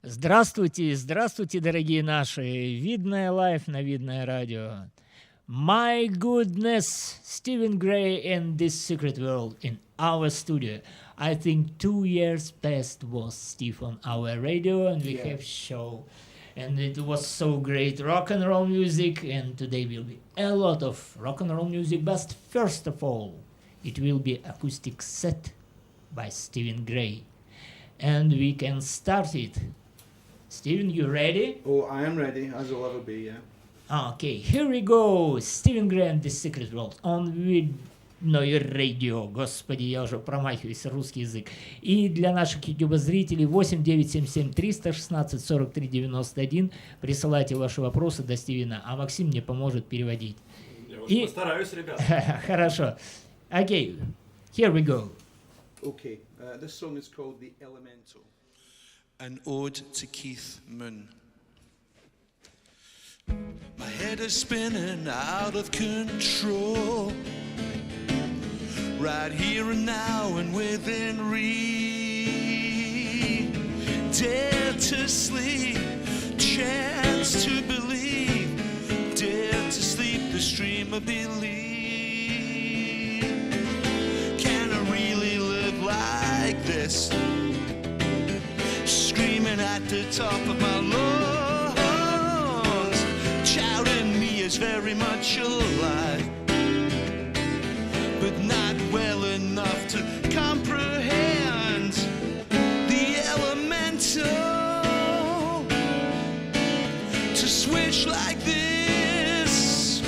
Здравствуйте, здравствуйте, дорогие наши! Видное лайв на Видное радио. My goodness, Stephen Gray and this secret world in our studio. I think 2 years past was Steve on our radio and we have show. And it was so great rock and roll music, and today will be a lot of rock and roll music, but first of all, it will be acoustic set by Stephen Gray. And we can start it. Steven, you ready? Oh, I am ready, as I'll ever be, yeah. Okay, here we go. Stephen Gray and the Secret World on Видное Radio. Господи, я уже промахиваюсь, русский язык. И для наших YouTube-зрителей 8-977-316-43-91. Присылайте ваши вопросы до Стивена, а Максим мне поможет переводить. Я уже постараюсь, ребят. Хорошо. Okay, here we go. Okay, this song is called The Elemental. An ode to Keith Moon. My head is spinning out of control, right here and now and within reach. Dare to sleep, chance to believe. Dare to sleep, the stream of belief. Can I really live like this? Screaming at the top of my lungs, shouting me is very much alive, but not well enough to comprehend the elemental. To switch like this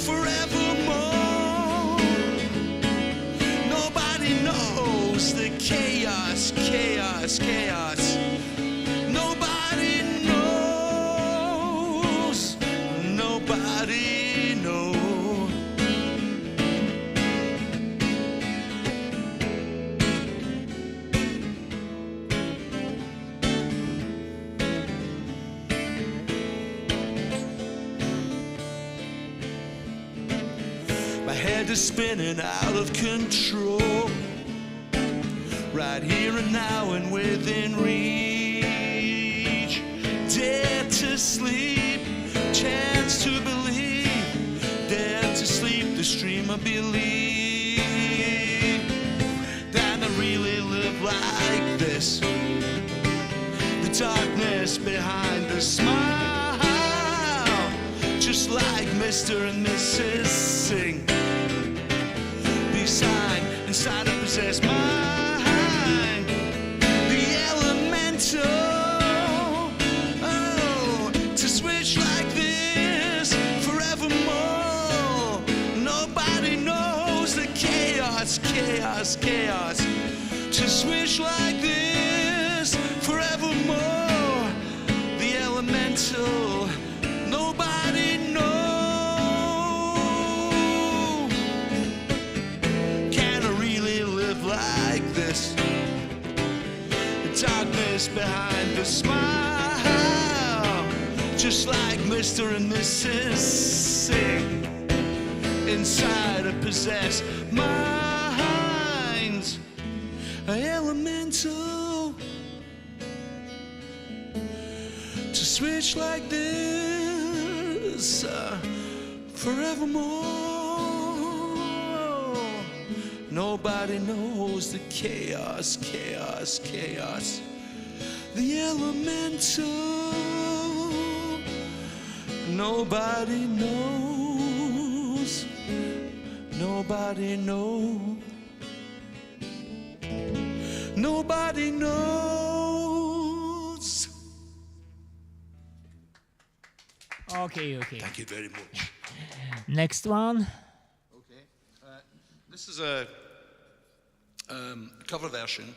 forevermore. Nobody knows the chaos, chaos, chaos. Nobody knows. Nobody knows. My head is spinning out of control, right here and now and within reach. Dare to sleep, chance to believe. Dare to sleep, the stream of belief. That I really live like this. The darkness behind the smile, just like Mr. and Mrs. Sing. Beside, inside I possess mine. The elemental. Oh, to switch like this forevermore. Nobody knows the chaos, chaos, chaos. To switch like this forevermore. The elemental. Nobody knows. Can I really live like this? The darkness behind the smile, just like Mr. and Mrs. Sing. Inside I possess minds, elemental. To switch like this forevermore. Nobody knows the chaos, chaos, chaos. The elemental. Nobody knows. Nobody knows. Nobody knows. Okay. Thank you very much. Next one. Okay. This is a cover version,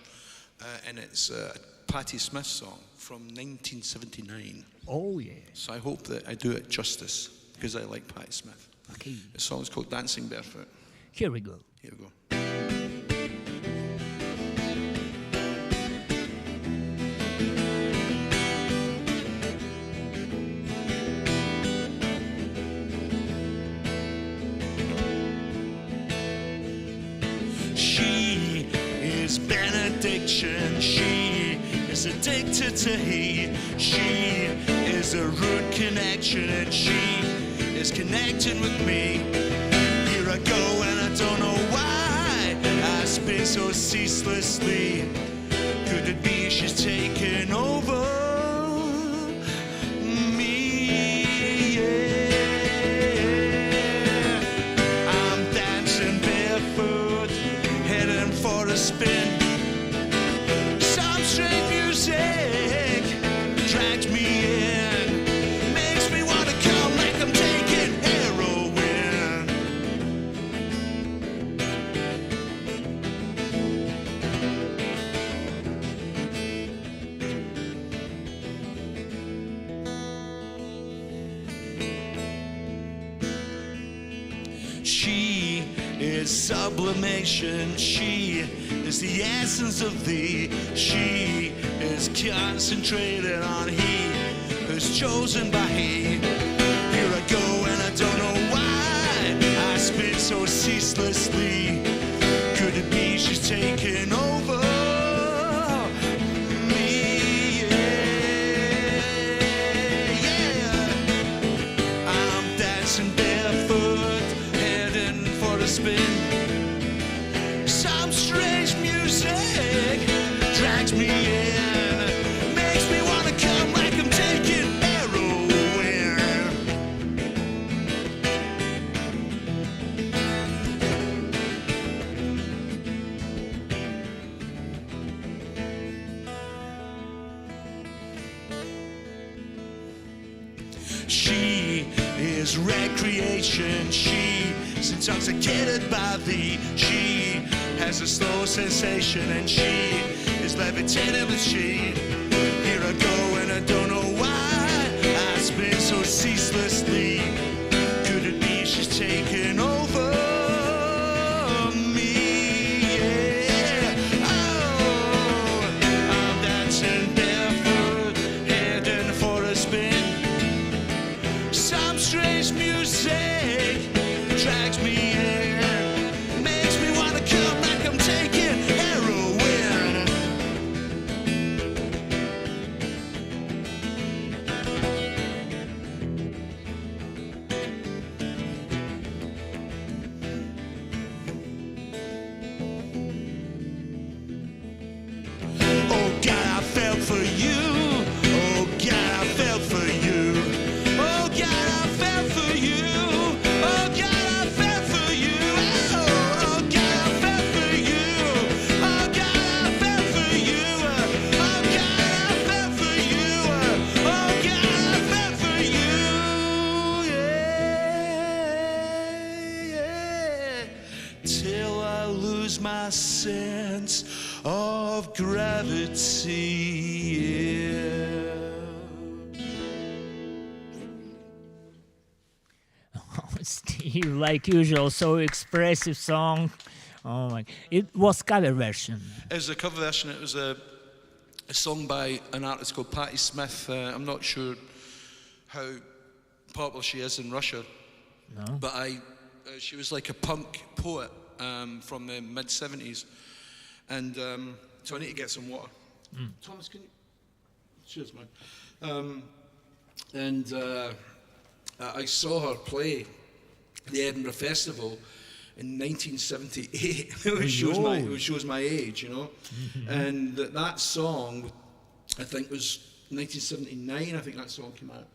and it's a Patti Smith song from 1979. Oh, yeah. So I hope that I do it justice, because I like Patti Smith. Okay. The song is called Dancing Barefoot. Here we go. Here we go. She is benediction. She is addicted to he. She is a root connection, and she is connected with me. Here I go, and I don't know why I spin so ceaselessly. Could it be she's taking over me? Yeah. I'm dancing barefoot, heading for a spin. Some strange music drags me in, makes me want to come like I'm taking heroin. She is sublimation. She is the essence of thee. She is concentrated on he who's chosen by he. Here I go, and I don't know why I spin so ceaselessly. Could it be she's taking over me? Yeah. I'm dancing barefoot, heading for a spin. Some strange music drags me in, makes me want to come like I'm taking heroin. She is recreation. She is intoxicated by thee. She has a slow sensation, and she is levitating with she. Here I go, and I don't know why I spin so ceaselessly. Could it be she's taking over me? Yeah. Oh, I'm dancing barefoot, heading for a spin. Some strange music drags me in, makes me want to come like I'm taking heroin. Oh God, I fell for you. Oh God, I fell for you. Oh God, I fell for you. Oh God, I fell for you. Oh God, I fell for you. Oh God, I fell for you. Oh God, I fell for you. Oh God, I fell for you. Yeah, yeah. Till I lose my sense of gravity. Yeah. Steve, like usual, so expressive song. Oh my! It was cover version. It was a cover version. It was a song by an artist called Patti Smith. I'm not sure how popular she is in Russia, No. but she was like a punk poet from the mid-70s. And so I need to get some water. Thomas, can you? Cheers, man. And I saw her play the Edinburgh Festival in 1978, which shows my age, you know. And that song, I think, was 1979. I think that song came out.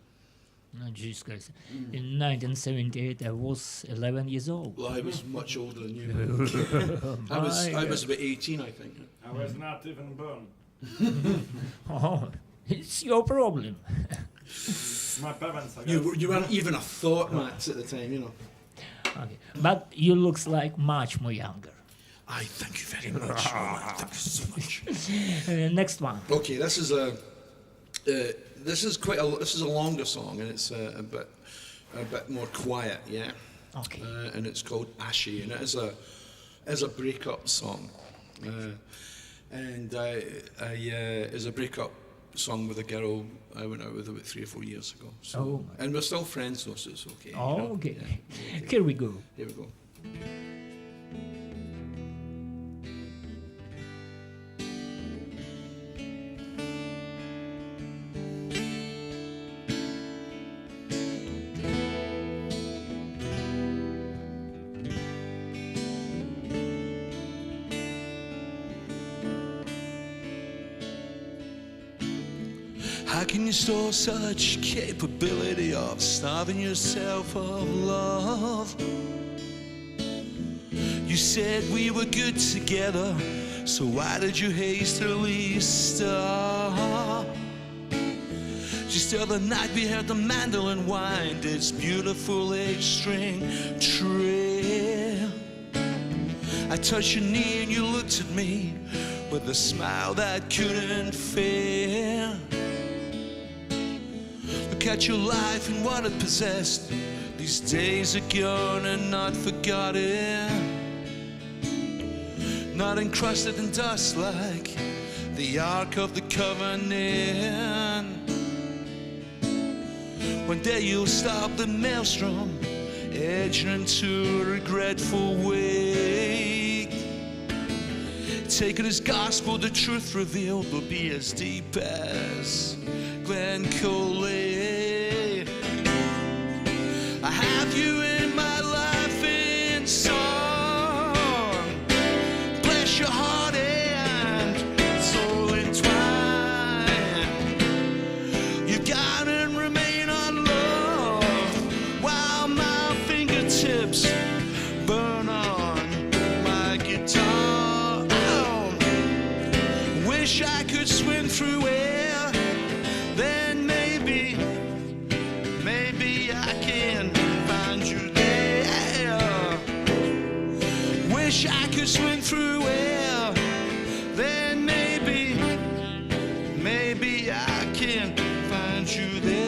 Oh, Jesus Christ. In 1978, I was 11 years old. Well, I was much older than you. I was about 18, I think. I was not even born. Oh, it's your problem. My parents, I guess. You weren't even a thought, Max, at the time, you know. Okay. But you looks like much more younger. I thank you very much. Thank you so much. Next one. Okay, this is a longer song, and it's a bit more quiet, yeah. Okay. And it's called Ashy, and it is a breakup song, and is a breakup song with a girl I went out with about 3 or 4 years ago. So, and we're still friends though, so it's okay. Oh, you know? okay. Yeah, okay. Here we go. Here we go. How can you store such capability of starving yourself of love? You said we were good together, so why did you hastily stop? Just the other night we heard the mandolin wind its beautiful H-string trail. I touched your knee and you looked at me with a smile that couldn't fail. Look at your life and what it possessed. These days are gone and not forgotten, not encrusted in dust like the Ark of the Covenant. One day you'll stop the maelstrom, edging into a regretful wake. Take it as gospel, the truth revealed will be as deep as Glencoe Lake. I have you in my life in song. Bless your heart and soul entwined. You got and remain unloved while my fingertips burn on my guitar. Wish I could swim through air, then maybe I can find you there. Wish I could swim through air, then maybe I can find you there.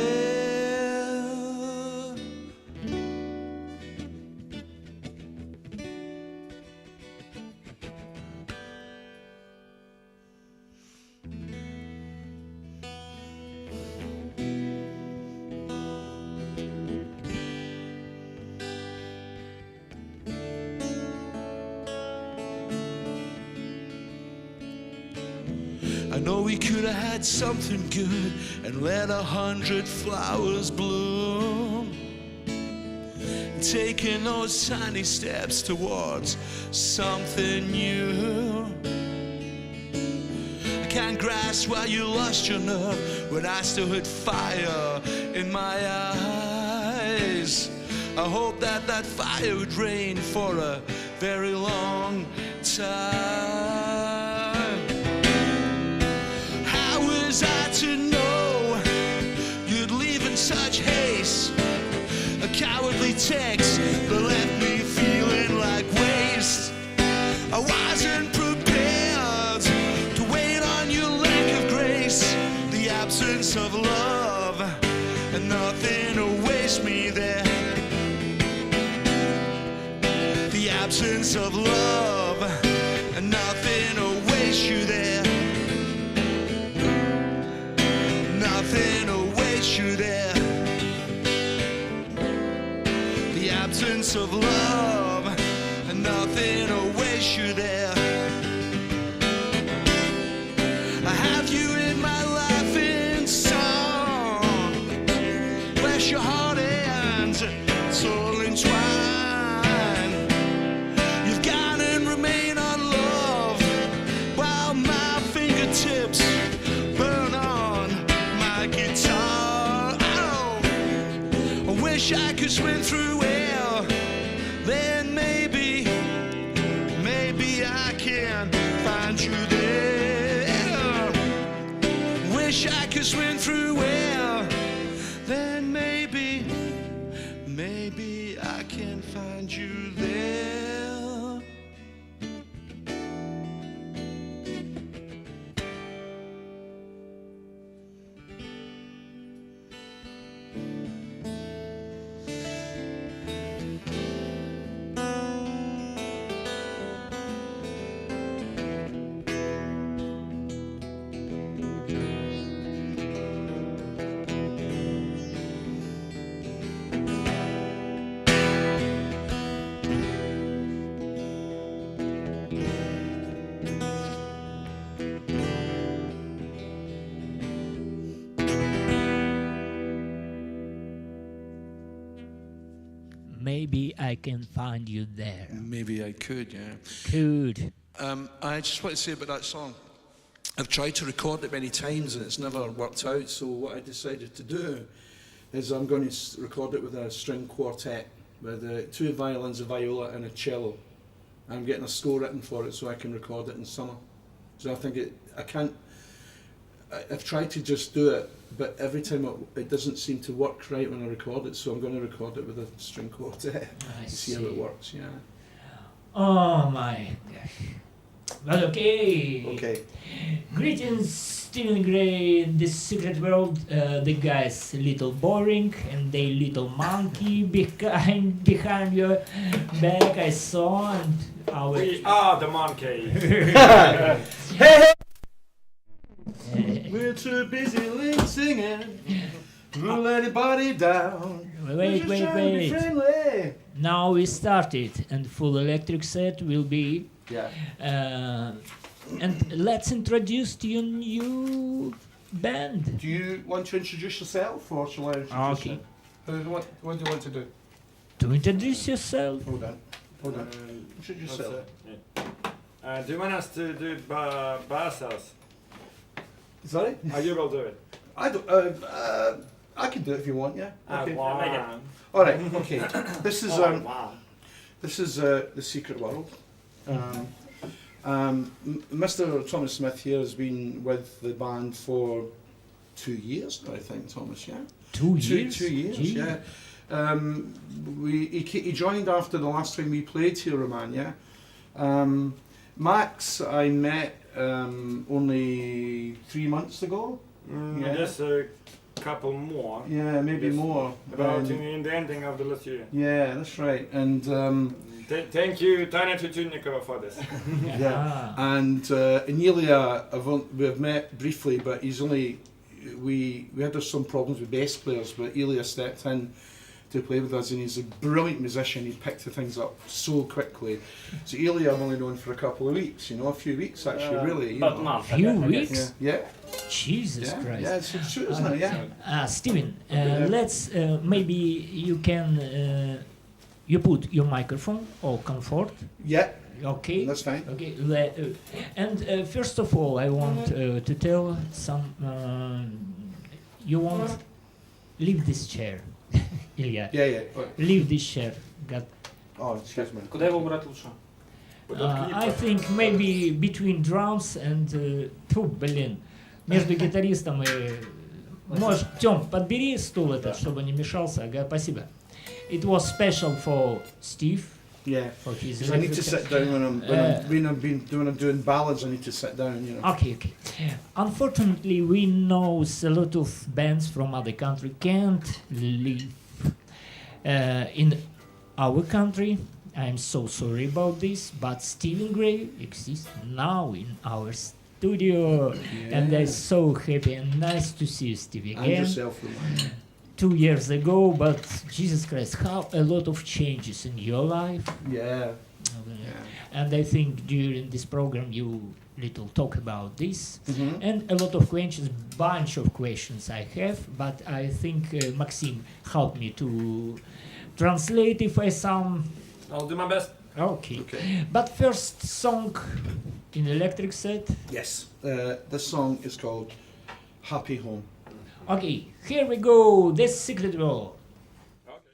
I know we could have had something good and let 100 flowers bloom, and taken those tiny steps towards something new. I can't grasp why you lost your nerve when I still had fire in my eyes. I hope that fire would rain for a very long time. Was I to know you'd leave in such haste? A cowardly text that left me feeling like waste. I wasn't prepared to wait on your lack of grace, the absence of love, and nothing awaits me there. The absence of love, and nothing awaits you there. Nothing awaits you there. The absence of love, and nothing awaits you there. I have you in my life in song. Bless your heart and soul entwined. Wish I could swim through air. Then maybe I can find you there. Wish I could swim through air. Then maybe I can find you there. Maybe I can find you there. Maybe I could, yeah. Good. I just want to say about that song. I've tried to record it many times and it's never worked out, so what I decided to do is I'm going to record it with a string quartet with 2 violins, a viola and a cello. I'm getting a score written for it so I can record it in summer. So I think I've tried to just do it, but every time it doesn't seem to work right when I record it, so I'm going to record it with a string quartet. See how it works, yeah. Oh my gosh. But okay. Okay. Greetings, Stephen Gray, in this secret world. The guy's a little boring, and they little monkey behind your back I saw, and our... We are the monkey. We're too busy singing, we'll let anybody down. Wait. Now we started, and full electric set will be. Yeah. And let's introduce to your new band. Do you want to introduce yourself, or shall I introduce Okay. you? What do you want to do? To introduce yourself. Hold on. Introduce yourself. Do you want us to do it by ourselves? Sorry? Or you will do it? I don't. I can do it if you want. Yeah. Okay. Wow. All right. Okay. This is Wow. This is the secret world. Mr. Thomas Smith here has been with the band for 2 years now, I think, Thomas. Yeah. 2 years. 2 years. Gee. Yeah. He joined after the last time we played here, Romania. Max, I met only 3 months ago. I guess a couple more. Yeah, maybe Yes. more. About in the ending of the last year. Yeah, that's right. And Thank you, Tanya Tutunikova, for this. yeah, and Ilya, we have met briefly, but he's only we had some problems with bass players, but Ilya stepped in to play with us, and he's a brilliant musician. He picked the things up so quickly. So Ilya I've only known for a couple of weeks, a few weeks actually, really. About a month. Few I guess. weeks. Yeah, Jesus yeah, Christ. yeah, it's true, isn't it? Yeah. Steven, let's maybe you can you put your microphone or comfort. Yeah, Okay. that's fine. Okay. And first of all, I want to tell some. You won't leave this chair, Ilya. Yeah. Leave this chair. God. Oh, excuse me. Куда его убрать лучше? I think maybe between drums and между гитаристом и может, Тём, подбери стул этот, чтобы не мешался. Ага, спасибо. It was special for Steve. Yeah. For his So I need to sit down when I'm doing ballads. I need to sit down, Okay. Unfortunately, we know a lot of bands from other country can't live in our country. I'm so sorry about this, but Stephen Gray exists now in our studio, and I'm so happy and nice to see you, Steve, And again. yourself, Roman. 2 years ago, but Jesus Christ, how a lot of changes in your life. Yeah. And I think during this program you little talk about this. Mhm. And a lot of questions, bunch of questions I have, but I think Maxim helped me to translate if I some. I'll do my best. Okay. Okay. But first song in electric set. Yes. This song is called Happy Home. Okay, here we go. The secret world. Okay.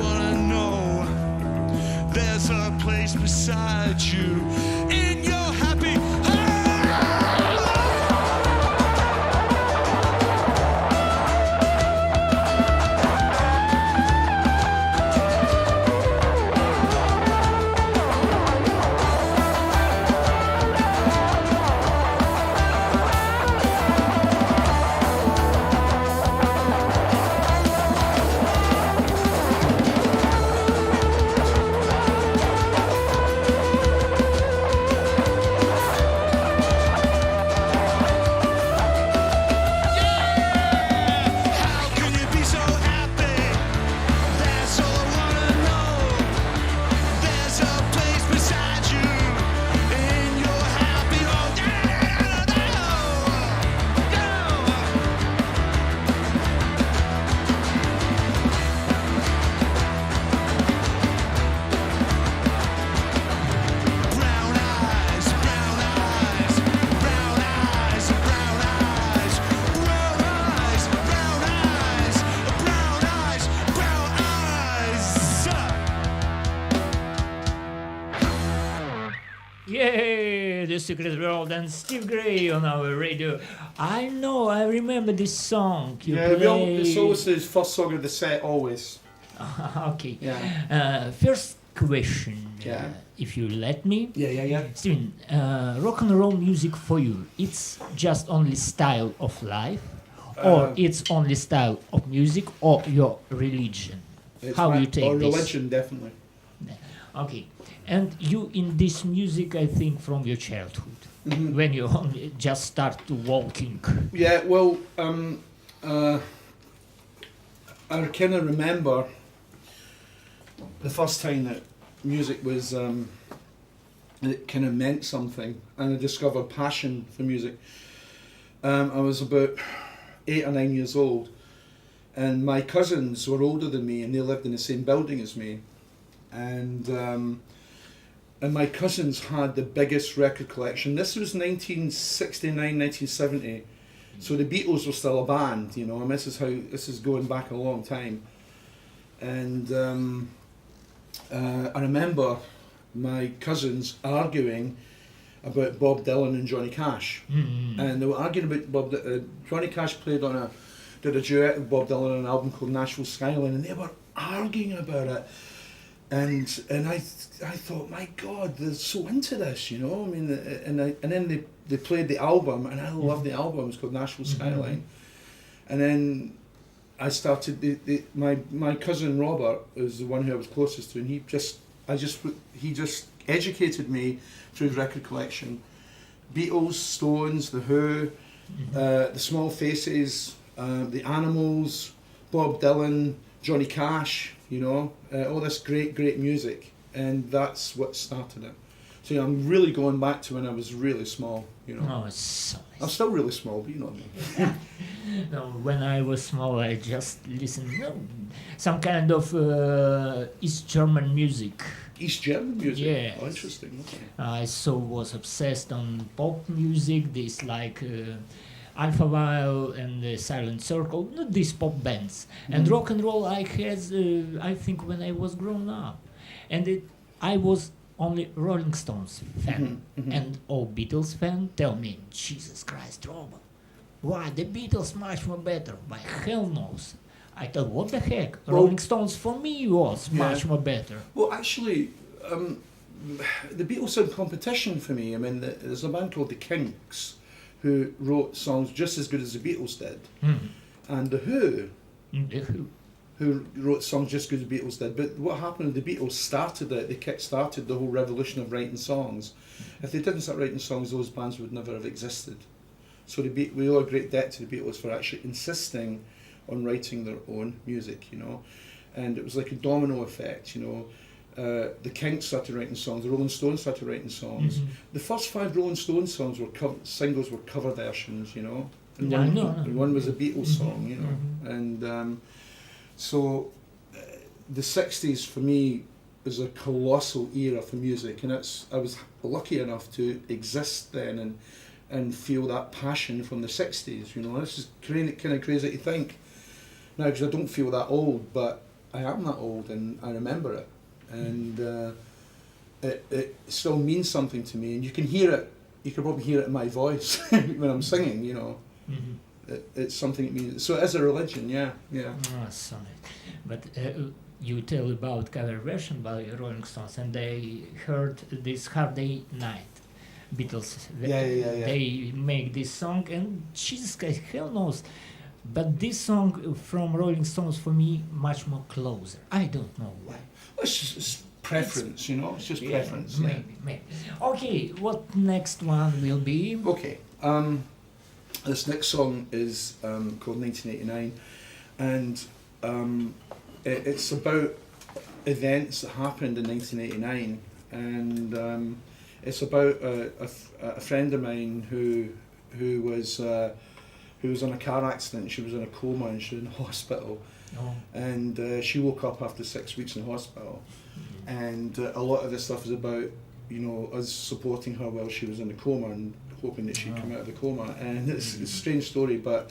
wanna know. There's a place beside you in your happy Yay! The Secret World and Steve Gray on our radio. I know, I remember this song. You play... it's always his first song of the set, always. Okay. Yeah. First question, Yeah. if you let me. Yeah. Steven, rock and roll music for you, it's just only style of life, or it's only style of music, or your religion? How you take or this? religion, definitely. Okay, and you in this music, I think, from your childhood, when you only just start to walking. Yeah, well, I kind of remember the first time that music was, it kind of meant something, and I discovered passion for music. I was about 8 or 9 years old, and my cousins were older than me, and they lived in the same building as me. And my cousins had the biggest record collection. This was 1969, 1970. So the Beatles were still a band, you know, and this is going back a long time. And I remember my cousins arguing about Bob Dylan and Johnny Cash. And they were arguing about Johnny Cash did a duet with Bob Dylan on an album called Nashville Skyline, and they were arguing about it. And I thought, my God, they're so into this, you know. I mean, and then they played the album, and I loved the album. It's called Nashville Skyline. And then I started. My cousin Robert was the one who I was closest to, and he just educated me through his record collection. Beatles, Stones, The Who, the Small Faces, the Animals, Bob Dylan, Johnny Cash. You know, all this great music, and that's what started it. So I'm really going back to when I was really small, you know. Oh, it's so nice. I'm still really small, but you know what I mean. No, when I was small, I just listened some kind of East German music. East German music? Yes. Oh, interesting. Okay. I was obsessed on pop music, this like Alphaville and the Silent Circle, not these pop bands. And rock and roll I had, I think, when I was grown up. And I was only Rolling Stones fan. And all Beatles fan tell me, Jesus Christ, Robert, why the Beatles much more better? By hell knows. I thought, what the heck? Rolling Stones for me was much more better. Well, actually, the Beatles had competition for me. I mean, there's a band called the Kinks who wrote songs just as good as the Beatles did. And The Who, who wrote songs just as good as the Beatles did. But what happened, the Beatles started it, they kick-started the whole revolution of writing songs. If they didn't start writing songs, those bands would never have existed. So we owe a great debt to the Beatles for actually insisting on writing their own music, you know. And it was like a domino effect, you know. The Kinks started writing songs, the Rolling Stones started writing songs. The first 5 Rolling Stones songs singles were cover versions, you know. And one was a Beatles song, you know. And so the 60s for me was a colossal era for music, and I was lucky enough to exist then and feel that passion from the 60s, you know. This is kind of crazy to think now, because I don't feel that old, but I am that old, and I remember it, and it still means something to me. And you can hear it. You can probably hear it in my voice when I'm singing. You know, it's something it means. So it is a religion. Yeah. Oh, sorry. But you tell about cover version by Rolling Stones, and they heard this Hard Day Night. Beatles. Yeah. They make this song, and Jesus Christ, hell knows. But this song from Rolling Stones for me much more closer. I don't know why. It's just preference, you know. It's just preference. Yeah. Maybe. Okay, what next one will be? Okay. This next song is called 1989, and it's about events that happened in 1989, and it's about a friend of mine who was in a car accident. She was in a coma and she was in hospital, and she woke up after 6 weeks in hospital, and a lot of this stuff is about, you know, us supporting her while she was in the coma and hoping that she'd come out of the coma. And it's a strange story, but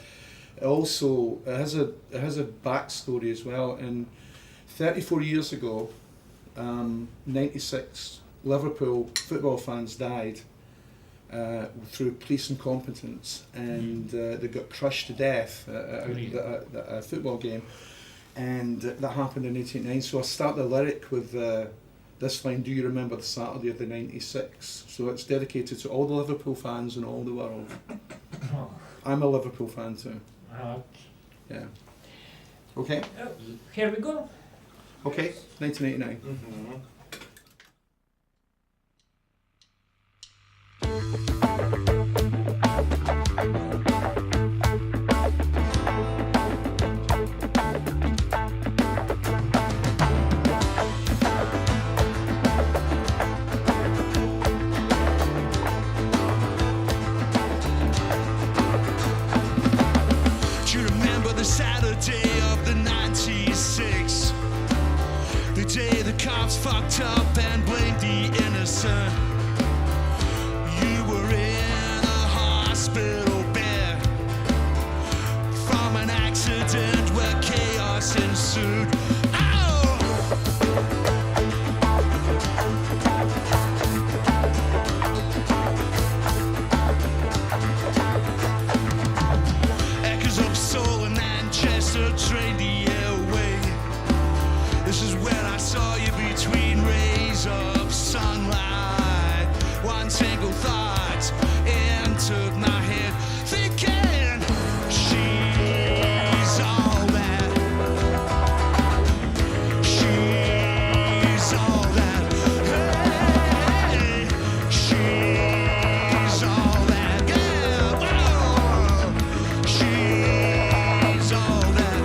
it also has a backstory as well. And 34 years ago, 96 Liverpool football fans died through police incompetence, and they got crushed to death at a football game, and that happened in 1989. So I start the lyric with this line: "Do you remember the Saturday of the '96?" So it's dedicated to all the Liverpool fans in all the world. I'm a Liverpool fan too. Yeah. Okay. Here we go. Okay. 1989. Saturday of the '96, the day the cops fucked up and blamed the innocent. You were in a hospital bed from an accident where chaos ensued. Train the airway. This is where I saw you between rays of sunlight. One single thought entered my head, thinking she's all that. She's all that. Hey, she's all that. Yeah, whoa. She's all that.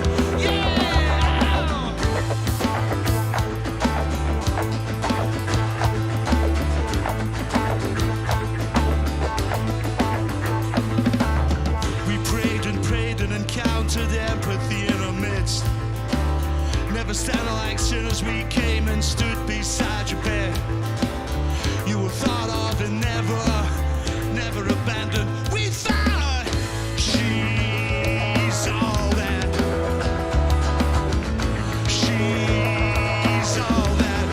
Empathy in our midst. Never standing like sinners, we came and stood beside your bed. You were thought of and never abandoned. We thought she's all that. She's all that.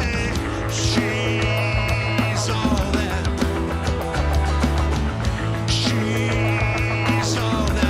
Hey, she's all that. She's all that.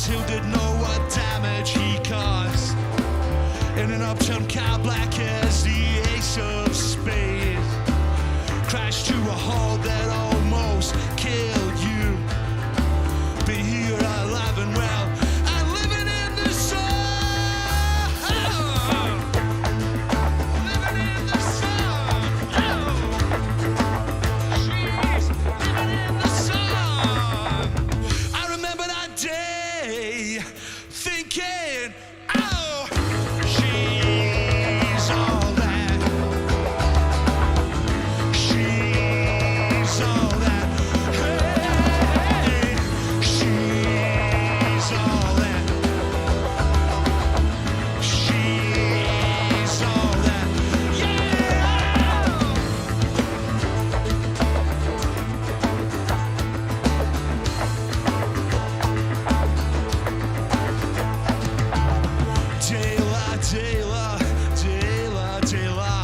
Cypress Hill didn't know what damage he caused. In an uptown car black as the ace of spades, crashed to a halt that almost killed you. But here alive and well, I'm living in the sun. Living in the sun. She's living in the sun. I remember that day thinking, oh, she's all that. She's all that. Hey, she's all that. She's all that. Yeah. Dayla, Dayla, Dayla, Dayla.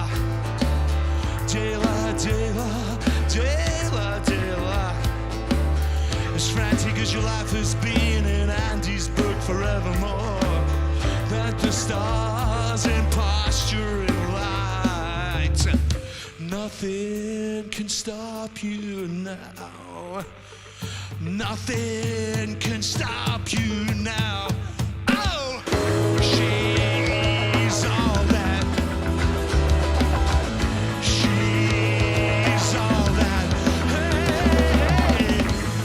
Dayla, Dayla, Dayla, Dayla. As frantic as your life has been in Andy's book forevermore, that the stars in posturing light, nothing can stop you now. Nothing can stop you now. Oh, she's all that. She's all that. Hey,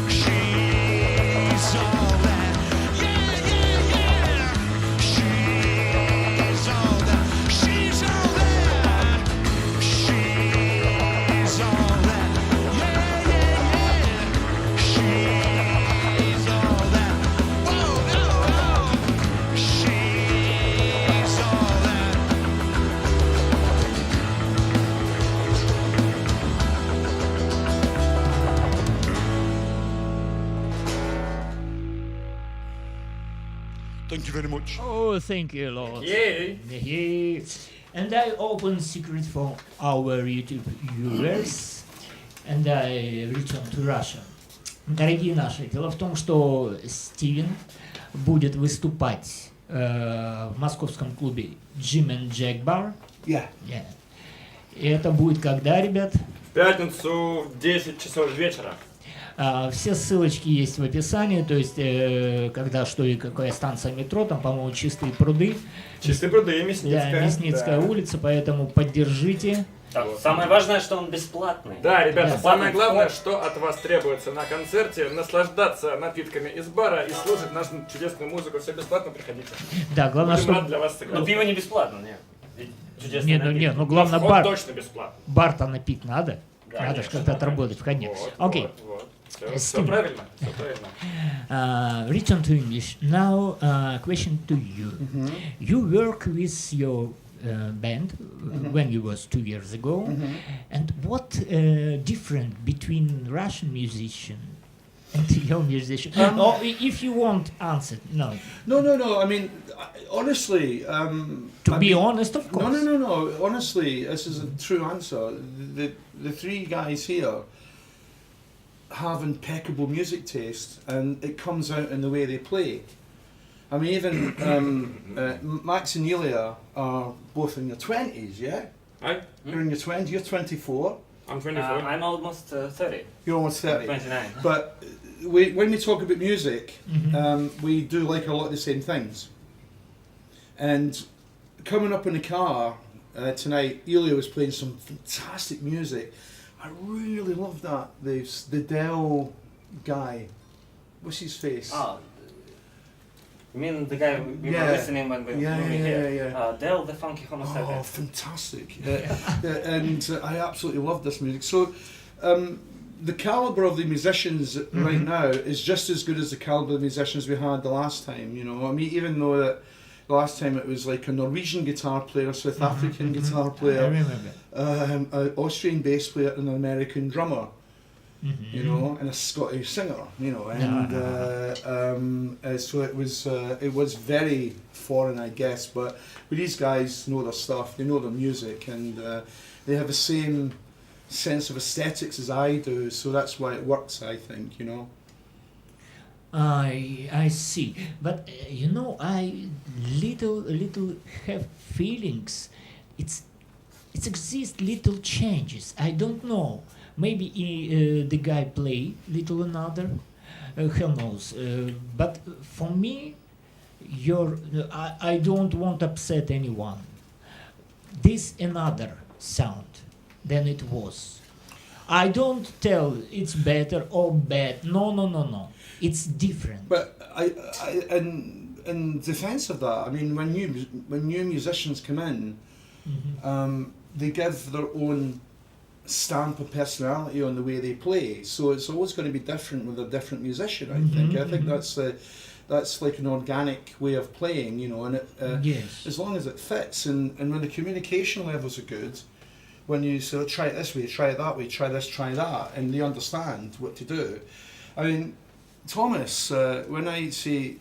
she's all that. Yeah, yeah, yeah. She's all that. She's all that. She's all that. Yeah, yeah, yeah. She's all that. Whoa, no, no. She's all that. Thank you very much. Oh, thank you, Lord. Yay! Yeah. And I open secret for our YouTube viewers, and I return to Russia. Дорогие наши, дело в том, что Стивен будет выступать в московском клубе Jim and Jack Bar. Yeah. Yeah. И это будет когда, ребят? В пятницу в 10 часов вечера. Все ссылочки есть в описании, то есть когда что и какая станция метро, там, по-моему, Чистые Пруды. Чистые Пруды и Мясницкая. Да, Мясницкая улица, поэтому поддержите. Так, самое важное, что он бесплатный. Да, ребята, Да. самое главное, что от вас требуется на концерте, наслаждаться напитками из бара и слушать нашу чудесную музыку. Все бесплатно, приходите. Да, главное, Будем что... рады для вас сыграть. Но пиво не бесплатно, нет. Ведь чудесный Не, напиток. ну главное, Вход бар, точно бесплатно. бар-то напить надо. Надо же Конечно, как-то отработать в коне. Вот, Окей. вот. Все Стивен. правильно, все правильно. Return to English. Now, question to you. You work with your band when you was 2 years ago, and what different between Russian musician and your musician? Or if you want answer, no. No. I mean, honestly, To I be mean- honest, of course. No. Honestly, this is a true answer. The three guys here have impeccable music taste, and it comes out in the way they play. I mean, even Max and Ilya are both in their 20s, yeah? Hi, You're in your 20s, you're 24, I'm 24. I'm almost 30. you're almost 30. 29. But when we talk about music, we do like a lot of the same things. And coming up in the car tonight, Ilya was playing some fantastic music. I really love that. The Dell guy. What's his face? Oh, you mean the guy we Yeah. were listening when we were here? Yeah. Dale the Funky Homo Oh, Sapien. fantastic. And I absolutely love this music. So the calibre of the musicians right now is just as good as the calibre of the musicians we had the last time, you know. I mean, even though that the last time it was like a Norwegian guitar player, a South African guitar I player, remember. an Austrian bass player and an American drummer, you know, and a Scottish singer, you know, and so it was very foreign, I guess, but these guys know their stuff, they know their music, and they have the same sense of aesthetics as I do, so that's why it works, I think, you know. I see, but I little have feelings. It exists little changes. I don't know. Maybe the guy play little another. Who knows? But for me, I don't want to upset anyone. This another sound than it was. I don't tell it's better or bad. No. It's different. But in defence of that, I mean, when new musicians come in, they give their own stamp of personality on the way they play. So it's always going to be different with a different musician. I think. I think that's like an organic way of playing, and it, Yes. as long as it fits, and when the communication levels are good, when you say, try it this way, try it that way, try this, try that, and they understand what to do. I mean, Thomas, when I say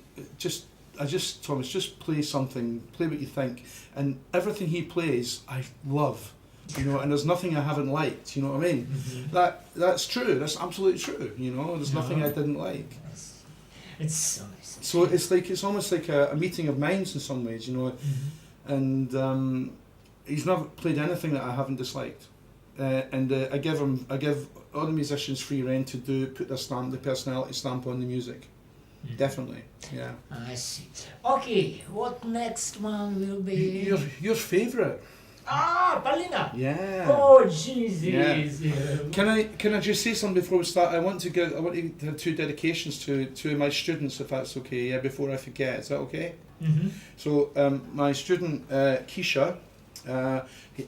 Thomas, just play something, play what you think, and everything he plays, I love, and there's nothing I haven't liked, you know what I mean? That's true, that's absolutely true, there's nothing I didn't like. It's so nice. So it's almost like a meeting of minds in some ways, and he's never played anything that I haven't disliked, and I give all the musicians free rein to put the personality stamp on the music. Definitely, yeah. I see. Okay, what next one will be? Your favourite? Paulina. Yeah. Oh Jesus. Yeah. Can I just say something before we start? I want to have two dedications to two of my students, if that's okay. Yeah, before I forget. Is that okay? So my student Keisha,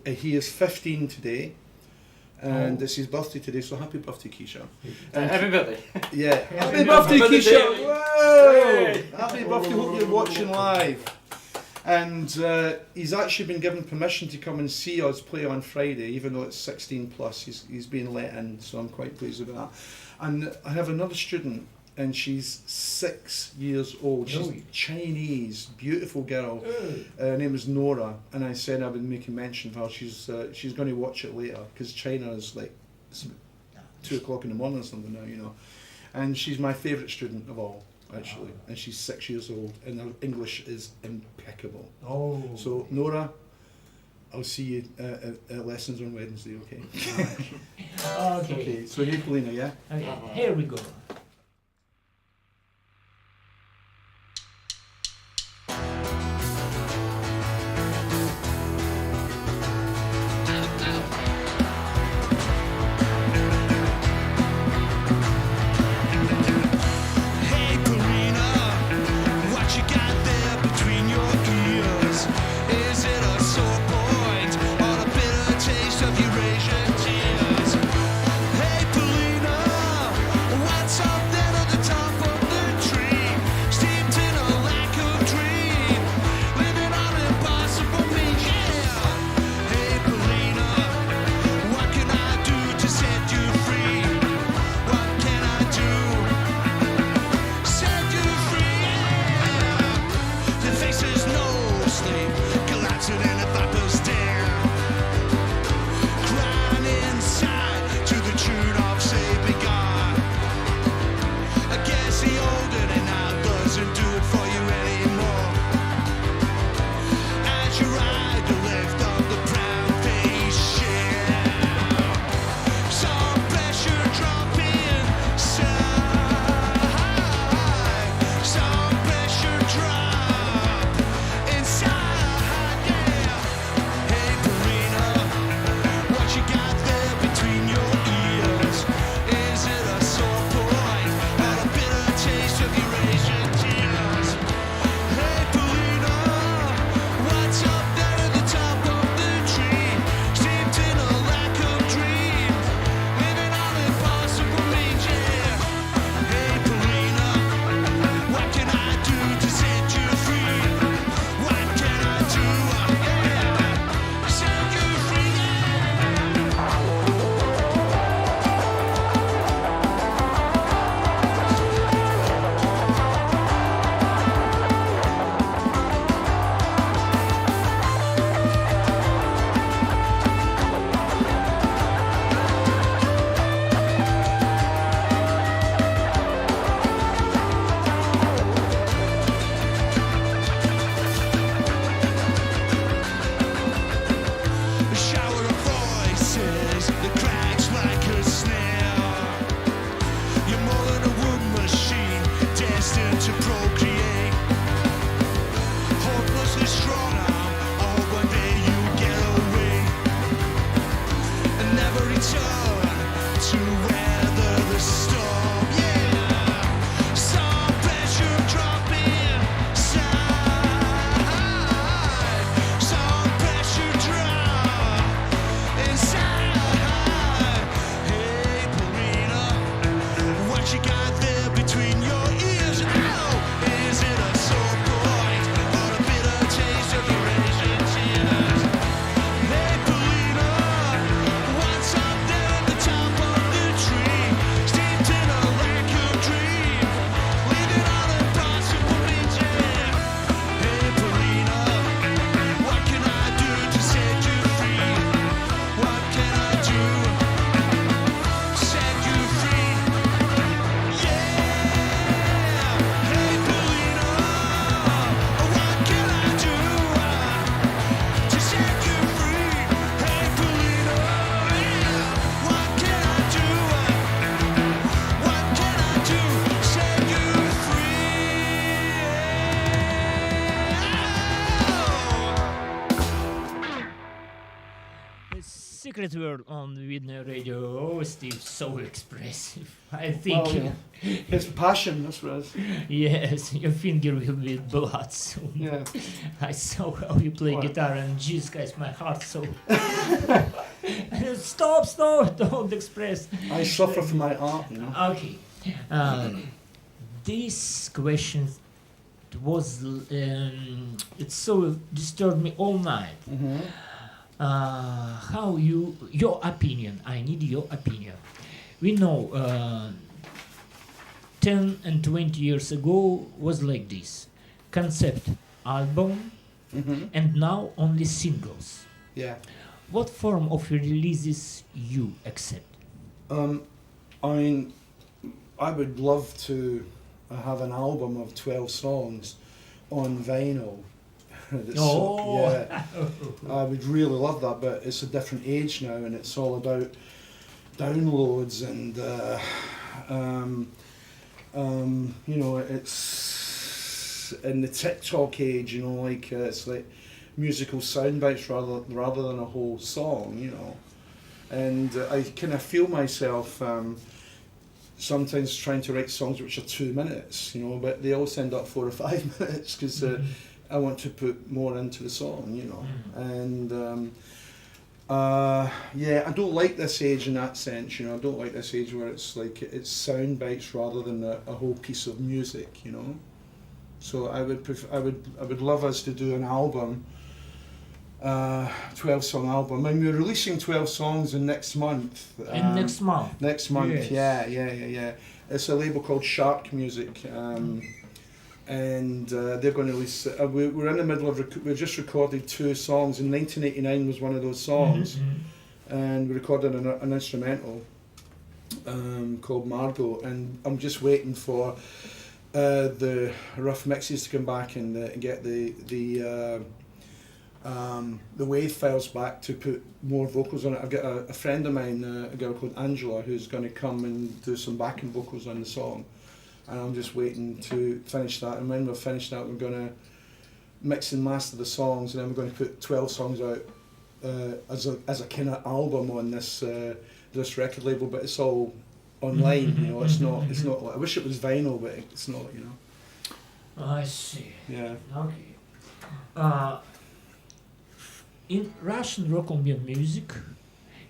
he is 15 today, and it's his birthday today. So happy birthday, Keisha! And Happy birthday. yeah, happy birthday, birthday, Keisha! Daily. Whoa! Happy birthday! Hope you're watching live. And he's actually been given permission to come and see us play on Friday, even though it's 16 plus. He's been let in, so I'm quite pleased with that. And I have another student, and she's 6 years old. She's Chinese, beautiful girl. Her name is Nora, and I said I would make a mention of her. She's going to watch it later because China is like it's 2 o'clock in the morning or something now, And she's my favourite student of all, actually, and she's 6 years old, and her English is impeccable. So Nora, I'll see you at lessons on Wednesday, okay? Okay, so hey Paulina, yeah? Okay, here we go. Hey Karina, what you got there between your ears? Is it a sore point or a bitter taste of Eurasian tears? Hey Paulina, what's to weather the storm. Yeah, some pressure dropping inside, some pressure drop inside. Hey, Paulina, what you got there between your ears? Oh, is it a sore point or a bitter taste of your Asian tears? Hey, Paulina, what's up there at the top of the tree? Steeped in a vacuum dream, leaving all impossible meeting. Hey, Paulina, what can I do to set you free? What can I do to set you free? Yeah. Hey, Paulina, what can I do to set you free? Hey, Paulina, what can I do? What can I do to set you The secret word on Видное Radio. Oh, Steve, so expressive. I think, Well, yeah. It's passion, that's what it is. yes, your finger will be blood soon. Yeah. I saw how you play What? guitar, and Jesus Christ, my heart so. Stop, don't express. I suffer from my art, you know. Okay. This question was, it so disturbed me all night. Mm-hmm. How your opinion, I need your opinion. We know 10 and 20 years ago was like this. Concept album, Mm-hmm. and now only singles. Yeah. What form of releases you accept? I mean, I would love to have an album of 12 songs on vinyl. That's yeah, I would really love that, but it's a different age now, and it's all about downloads and you know, it's in the TikTok age, you know, like it's like musical sound bites rather than a whole song, you know. And I kind of feel myself sometimes trying to write songs which are 2 minutes, you know, but they always end up 4 or 5 minutes because I want to put more into the song, you know. And yeah, I don't like this age in that sense, you know. I don't like this age where it's like it's sound bites rather than a whole piece of music, you know. So I would love us to do an album, 12-song album. I mean, we're releasing 12 songs in next month. Next month. Next month, Yes. yeah. It's a label called Shark Music, and they're going to release. We're in the middle of. We just recorded 2 songs, and 1989 was one of those songs, and we recorded an instrumental called Margot, and I'm just waiting for the rough mixes to come back and get the wave files back to put more vocals on it. I've got a friend of mine, a girl called Angela, who's going to come and do some backing vocals on the song, and I'm just waiting to finish that. And when we've finished that, we're going to mix and master the songs, and then we're going to put 12 songs out as a kind of album on this record label. But it's all online, you know. It's not. I wish it was vinyl, but it's not, you know. I see. Yeah. Okay. In Russian rock and roll music,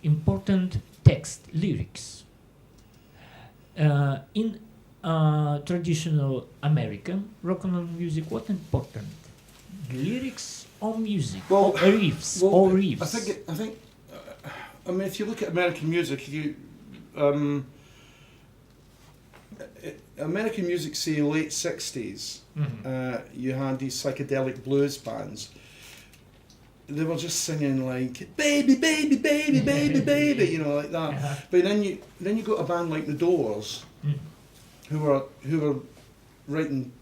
important text, lyrics. In traditional American rock and roll music, what important? Lyrics or music? Well, or riffs? I think. I mean, if you look at American music, American music, say late 60s, you had these psychedelic blues bands. They were just singing like baby, baby, baby, baby, baby, you know, like that. But then you got a band like the Doors, who were writing.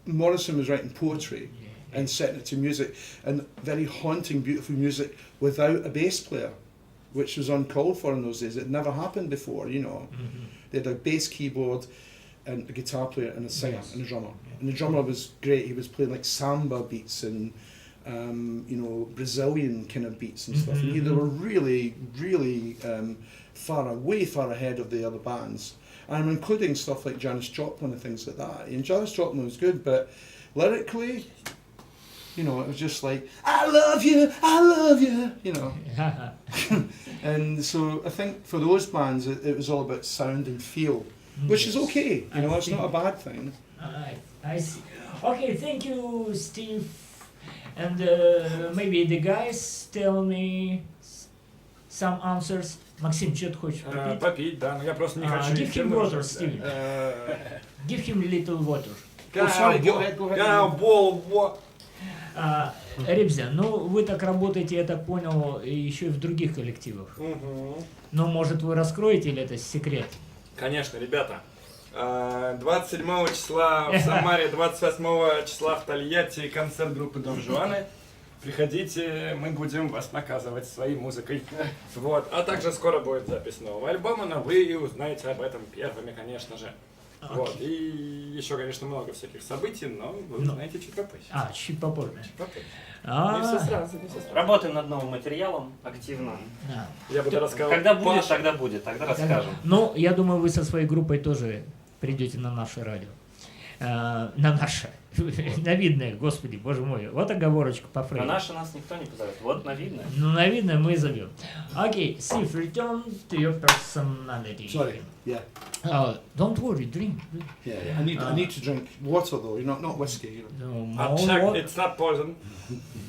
Morrison was writing poetry and setting it to music, and very haunting, beautiful music without a bass player, which was uncalled for in those days. It never happened before, you know. They had a bass keyboard and a guitar player and a singer and a drummer. And the drummer was great. He was playing like samba beats and Brazilian kind of beats and stuff. And they were really, really way far ahead of the other bands. And I'm including stuff like Janis Joplin and things like that. And Janis Joplin was good, but lyrically, it was just like, I love you, And so I think for those bands, it was all about sound and feel, which is okay. It's not a bad thing. Alright, I see. Okay, thank you, Steve. And maybe the guys tell me some answers. Максим, что ты хочешь попить? Попить, да, но я просто не хочу. Give him water, Steven. Give him a little water. Sorry, go ahead. Ребзя, вы так работаете, я так понял, еще и в других коллективах. Но, может, вы раскроете, или это секрет? Конечно, ребята. 27 числа в Самаре, 28 числа в Тольятти концерт группы Дон Жуаны. Приходите, мы будем вас наказывать своей музыкой. Вот. А также скоро будет запись нового альбома, но вы узнаете об этом первыми, конечно же. Вот. И еще, конечно, много всяких событий, но вы узнаете чуть попозже. Чуть попозже. Не все сразу, не все сразу. Работаем над новым материалом активно. Я буду рассказывать. Когда будет, тогда будет, тогда расскажем. Ну, я думаю, вы со своей группой тоже придете на наше радио. На наше. На Видное, господи, боже мой. Вот оговорочка по Фрейду. На наше нас никто не позовет. Вот на Видное. Ну, на Видное мы зовем. Okay, Steve, return to your personality. Sorry, yeah. Don't worry, drink. Yeah. I need to drink water though, not whiskey. No, I'll check, it's not poison.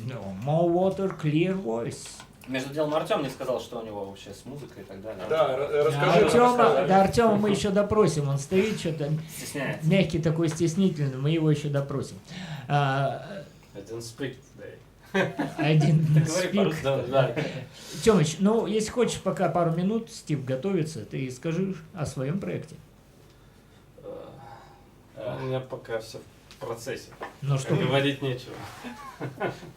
No, more water, clear voice. Между делом, Артем мне сказал, что у него вообще с музыкой и так далее. Да, расскажи. Артема мы еще допросим, он стоит что-то Стесняется. мягкий такой, стеснительный, мы его еще допросим. I don't speak today. I didn't Говори speak. по-русски. Тёмыч, ну, если хочешь, пока пару минут, Стив готовится, ты скажи о своем проекте. У меня пока все в процессе. Ну что? Говорить нечего.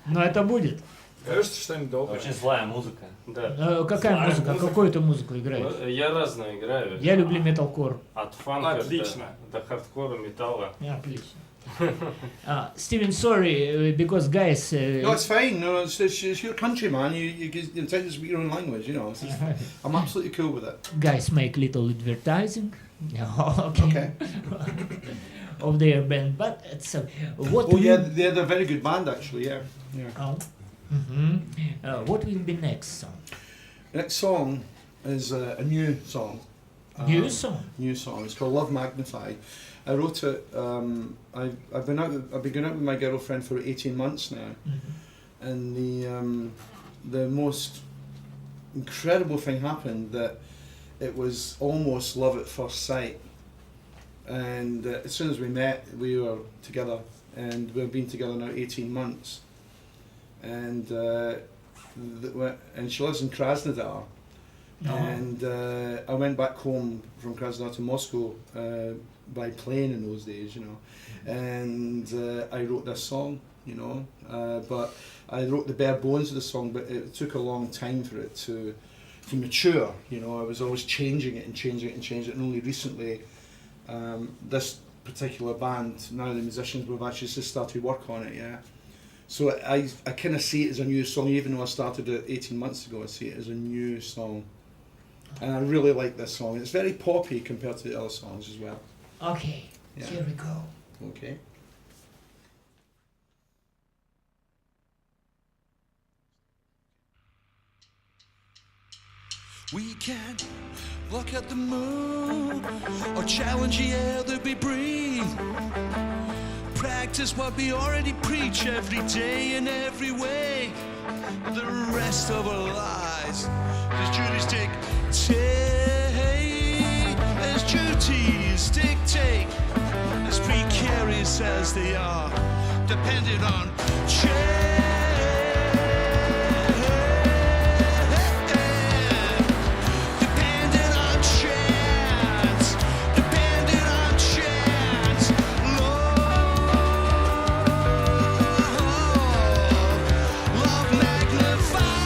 Но это будет. Скажи что-нибудь доброе. Очень злая музыка. Да. Какая музыка? Какую ты музыку играешь? Я разную играю. Я люблю металкор. От фанка Отлично. до хардкора, металла. Отлично. Steven, sorry, because guys... No, it's fine. No, it's your country, man. You tend to speak your own language, I'm absolutely cool with it. Guys make little advertising. Okay. Of their band, but it's they're a very good band actually. Yeah. Oh. What will be next song? Next song is a new song. New song. New song. It's called Love Magnified. I wrote it. I've been going out with my girlfriend for 18 months now, and the most incredible thing happened that it was almost love at first sight. And as soon as we met, we were together, and we've been together now 18 months. And she lives in Krasnodar, and I went back home from Krasnodar to Moscow by plane in those days, and I wrote this song, but I wrote the bare bones of the song, but it took a long time for it to mature, I was always changing it, and only recently this particular band, now the musicians, we've actually just started work on it, yeah. So I kind of see it as a new song, even though I started it 18 months ago, I see it as a new song. And I really like this song. It's very poppy compared to the other songs as well. Okay, Yeah. Here we go. Okay. We can look at the moon or challenge the air that we breathe. Practice what we already preach every day in every way. The rest of our lives as duties dictate, as duties dictate, as precarious as they are, dependent on change. Love magnified.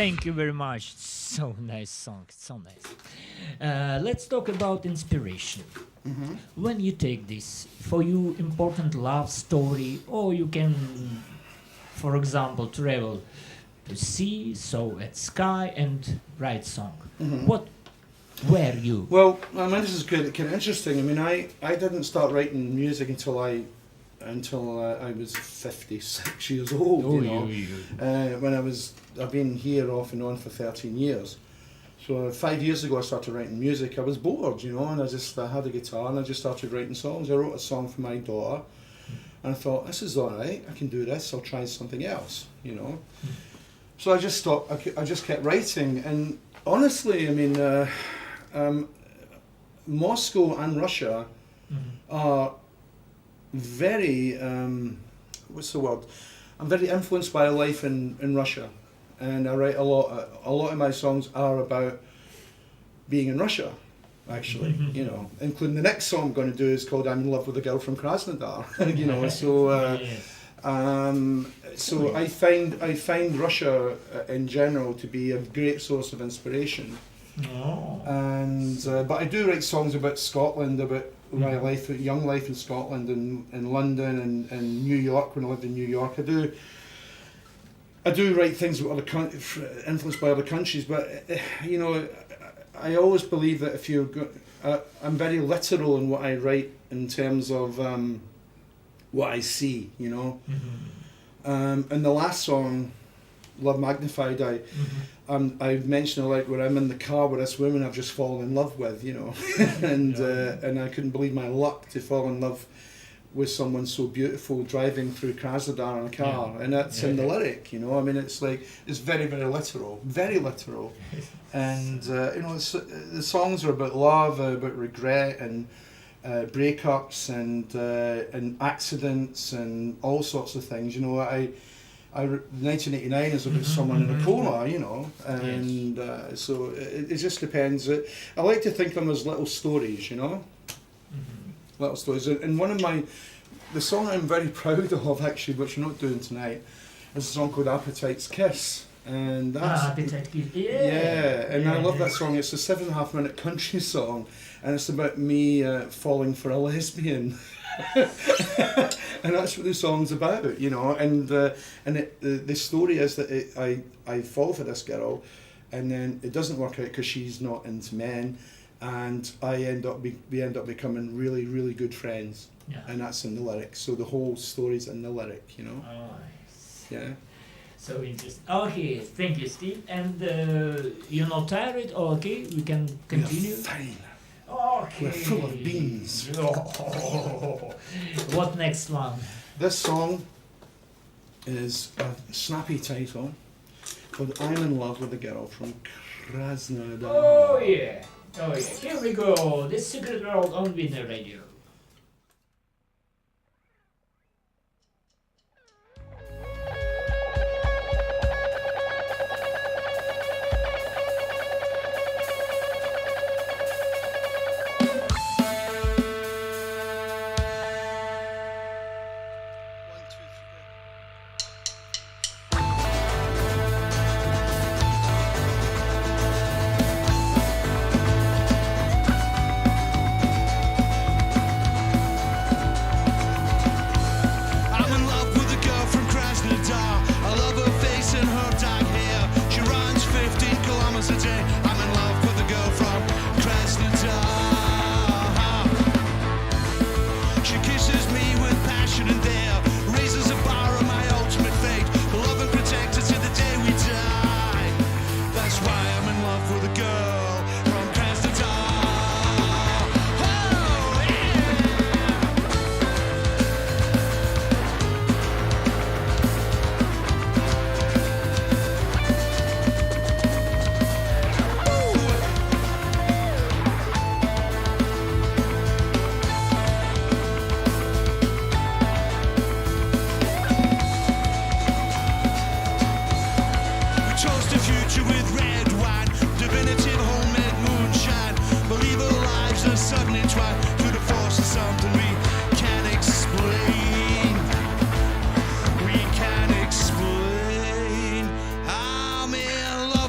Thank you very much. So nice song. So nice. Let's talk about inspiration. When you take this, for you important love story, or you can, for example, travel to sea, so at sky and write song. What were you? Well, I mean, this is kind of interesting. I mean, I didn't start writing music until I was 56 years old. Oh, you know, when I've been here off and on for 13 years. So 5 years ago I started writing music. I was bored, you know, and I had a guitar and I just started writing songs. I wrote a song for my daughter, and I thought, this is all right. I can do this. I'll try something else, you know. So I just stopped. I just kept writing, and honestly, I mean, Moscow and Russia are very, what's the word? I'm very influenced by life in Russia, and I write a lot of my songs are about being in Russia, actually, you know, including the next song I'm going to do is called I'm in Love with a Girl from Krasnodar, you know, so so I find Russia in general to be a great source of inspiration. And but I do write songs about Scotland, about my life, young life in Scotland and in London and New York when I lived in New York. I do write things with influenced by other countries, but you know, I always believe that if I'm very literal in what I write in terms of what I see, you know. And the last song, Love Magnified, I mentioned like where I'm in the car with this woman I've just fallen in love with, you know, and I couldn't believe my luck to fall in love with someone so beautiful driving through Krasnodar in a car, and that's in the lyric, you know. I mean, it's like it's very, very literal, and you know, the songs are about love, about regret, and breakups, and accidents, and all sorts of things. You know, 1989 is about someone in a coma, you know, and so it just depends. I like to think of them as little stories, you know, little stories. And the song I'm very proud of, actually, which we're not doing tonight, is a song called Appetite's Kiss. And that's Appetite Kiss. and I love that song. It's a 7.5 minute country song, and it's about me falling for a lesbian. And that's what the song's about, you know. And the story is that I fall for this girl, and then it doesn't work out because she's not into men, and we end up becoming really, really good friends. And that's in the lyric. So the whole story's in the lyric, you know. Oh, nice. Yeah. So interesting. Okay, thank you, Steve. And you're not tired? Okay, we can continue. We're fine. Okay. We're full of beans. What next one? This song is a snappy title called I'm in Love with a Girl from Krasnodar. Oh yeah. Here we go. The Secret World on Vidное Radio. I'm in love.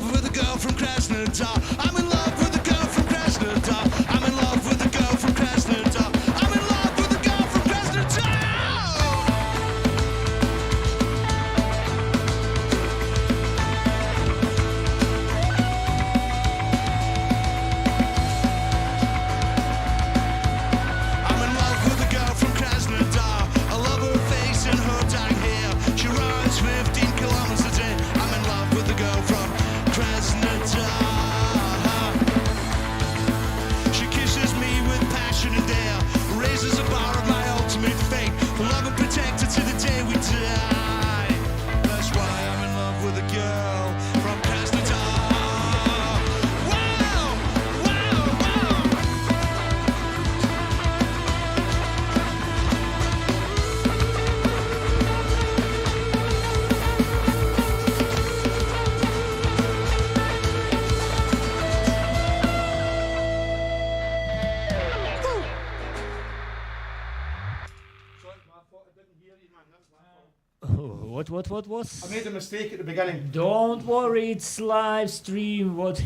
What was? I made a mistake at the beginning. Don't worry, it's live stream. What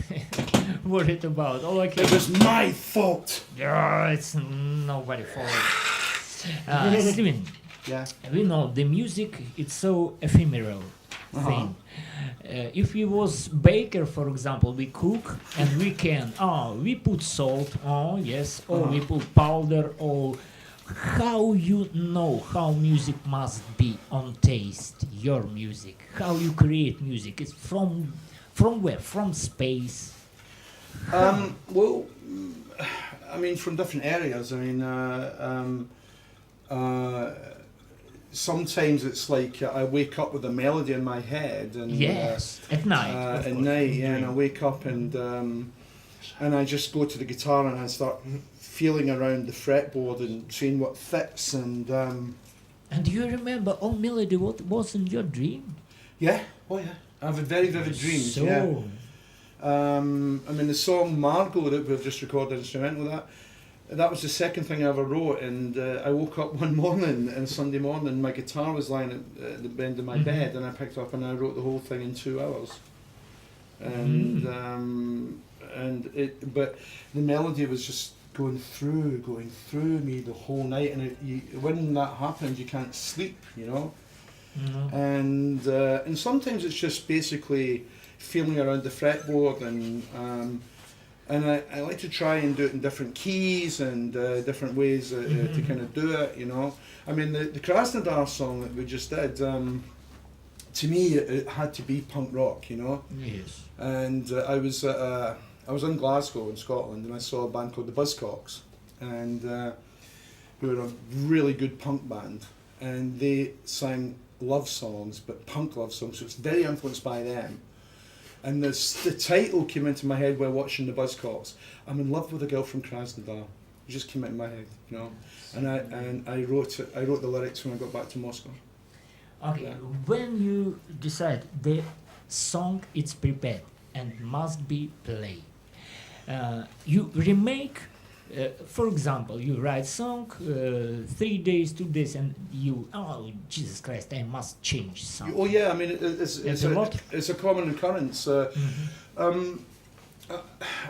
what it about? Oh, okay. It was my fault. Yeah, it's nobody's fault. Steven, Yeah. we know the music, it's so ephemeral thing. If we was baker, for example, we cook and we can, we put salt, yes, or we put powder, or how you know how music must be on taste, your music, how you create music, it's from where? From space? Well, I mean, from different areas. I mean, sometimes it's like I wake up with a melody in my head, and Yes, at night. of at course. night, yeah, and I wake up and I just go to the guitar and I start feeling around the fretboard and seeing what fits, and And do you remember, melody, what was in your dream? yeah, oh yeah, I have very vivid dreams. So, Yeah. I mean, the song Margot that we've just recorded instrumental, that was the second thing I ever wrote, and I woke up one morning, and Sunday morning, my guitar was lying at the end of my bed, and I picked it up and I wrote the whole thing in 2 hours. And but the melody was just going through me the whole night, and when that happens, you can't sleep, you know. And sometimes it's just basically feeling around the fretboard, and I like to try and do it in different keys and different ways to kind of do it, you know. I mean, the Krasnodar song that we just did, to me, it had to be punk rock, you know. yes. And I was in Glasgow in Scotland, and I saw a band called the Buzzcocks, and who were a really good punk band, and they sang love songs, but punk love songs, so it's very influenced by them. And the title came into my head while watching the Buzzcocks. I'm in love with a girl from Krasnodar. It just came into my head, you know. And I wrote the lyrics when I got back to Moscow. Okay, Yeah. when you decide the song is prepared and must be played, you remake, for example, you write song, 3 days, 2 days, and you, oh, Jesus Christ, I must change something. Oh yeah, I mean it's a lot. It's a common occurrence. I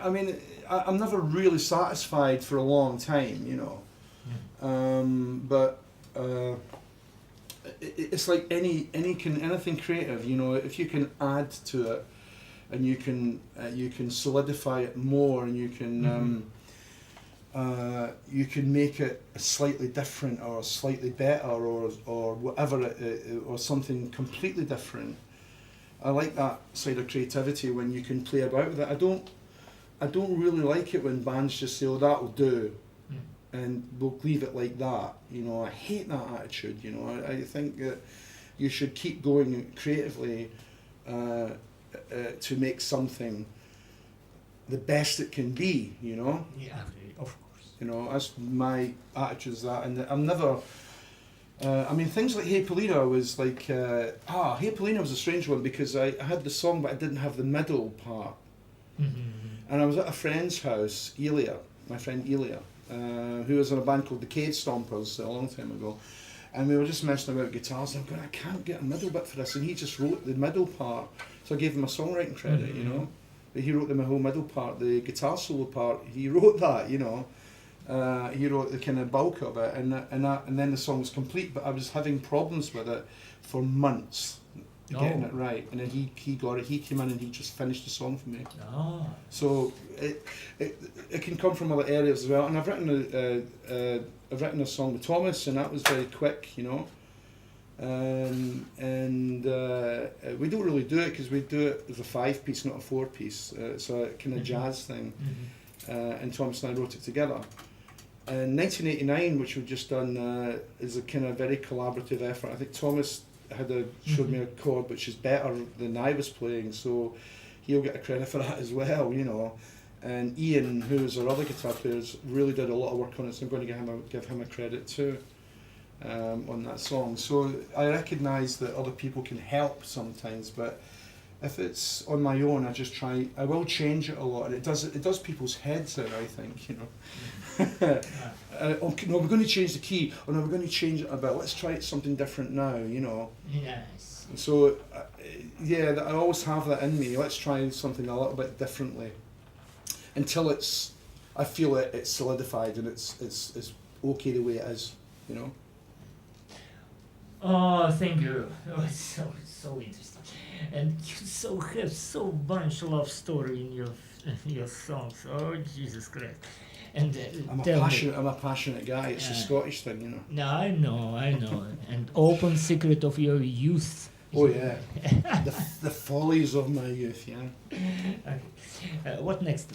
mean, I'm never really satisfied for a long time, you know. But it's like anything creative, you know. If you can add to it, and you can solidify it more, and you can make it slightly different or slightly better or whatever or something completely different. I like that side of creativity when you can play about with it. I don't really like it when bands just say, "Oh, that'll do," and we'll leave it like that. You know, I hate that attitude. You know, I think that you should keep going creatively to make something the best it can be. You know. Yeah, of course. You know, that's my attitude is that, and I'm never. I mean, things like Hey Polina was like, Hey Polina was a strange one because I had the song but I didn't have the middle part. And I was at a friend's house, Ilya, my friend Ilya, who was in a band called the Cave Stompers a long time ago, and we were just messing about guitars, and I'm going, I can't get a middle bit for this, and he just wrote the middle part, so I gave him a songwriting credit, you know, but he wrote the whole middle part, the guitar solo part, he wrote that, you know. He wrote the kind of bulk of it, and then the song was complete. But I was having problems with it for months, getting it right. And then he got it. He came in and he just finished the song for me. Oh. So it can come from other areas as well. And I've written a song with Thomas, and that was very quick, you know. And we don't really do it because we do it as a 5-piece, not a 4-piece. It's a kind of jazz thing. And Thomas and I wrote it together. And 1989, which we've just done, is a kind of very collaborative effort. I think Thomas showed me a chord which is better than I was playing, so he'll get a credit for that as well, you know. And Iain, who is our other guitar player, really did a lot of work on it, so I'm going to give him a credit too on that song. So I recognise that other people can help sometimes, but if it's on my own, I will change it a lot, and it does people's heads in, I think, you know. No, we're going to change the key, or no, we're going to change it a bit, let's try it something different now, you know. Yes. So, yeah, I always have that in me. Let's try something a little bit differently until I feel it's solidified and it's okay the way it is, you know. Oh, thank you. Oh, it's so interesting, and you have so much love story in your songs. Oh, Jesus Christ! And I'm a passionate guy. It's a Scottish thing, you know. No, I know, and open secret of your youth. Oh yeah, the follies of my youth. Yeah. Okay. What next?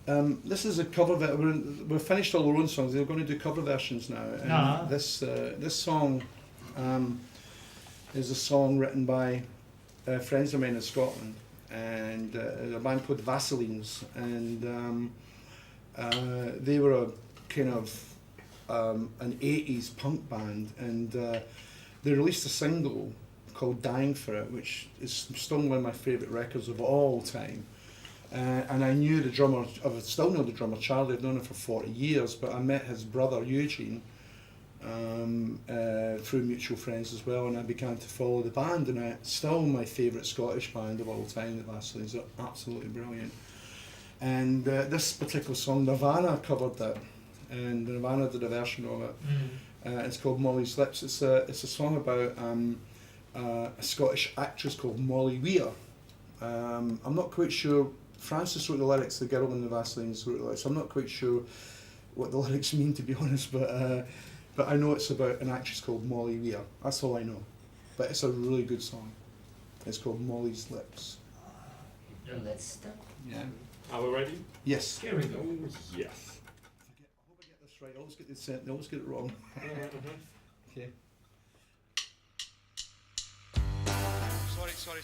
This is a cover we've finished all our own songs. They're going to do cover versions now. And this song is a song written by friends of mine in Scotland, and a band called Vaselines, and they were a kind of an 80s punk band, and they released a single called Dying For It, which is still one of my favourite records of all time. And I knew the drummer, I still know the drummer Charlie, I've known him for 40 years, but I met his brother Eugene through mutual friends as well, and I began to follow the band, and it's still my favourite Scottish band of all time, the Vaselines. They're absolutely brilliant. And this particular song, Nirvana covered it, and Nirvana did a version of it. It's called Molly's Lips. It's a song about a Scottish actress called Molly Weir. I'm not quite sure. Francis wrote the lyrics, the girl in the Vaselines wrote the lyrics. I'm not quite sure what the lyrics mean, to be honest, but I know it's about an actress called Molly Weir. That's all I know. But it's a really good song. It's called Molly's Lips. Let's start. Yeah. Are we ready? Yes. Here we go. Yes. I hope I get this right. I always get this, I always get it wrong. Okay. Sorry.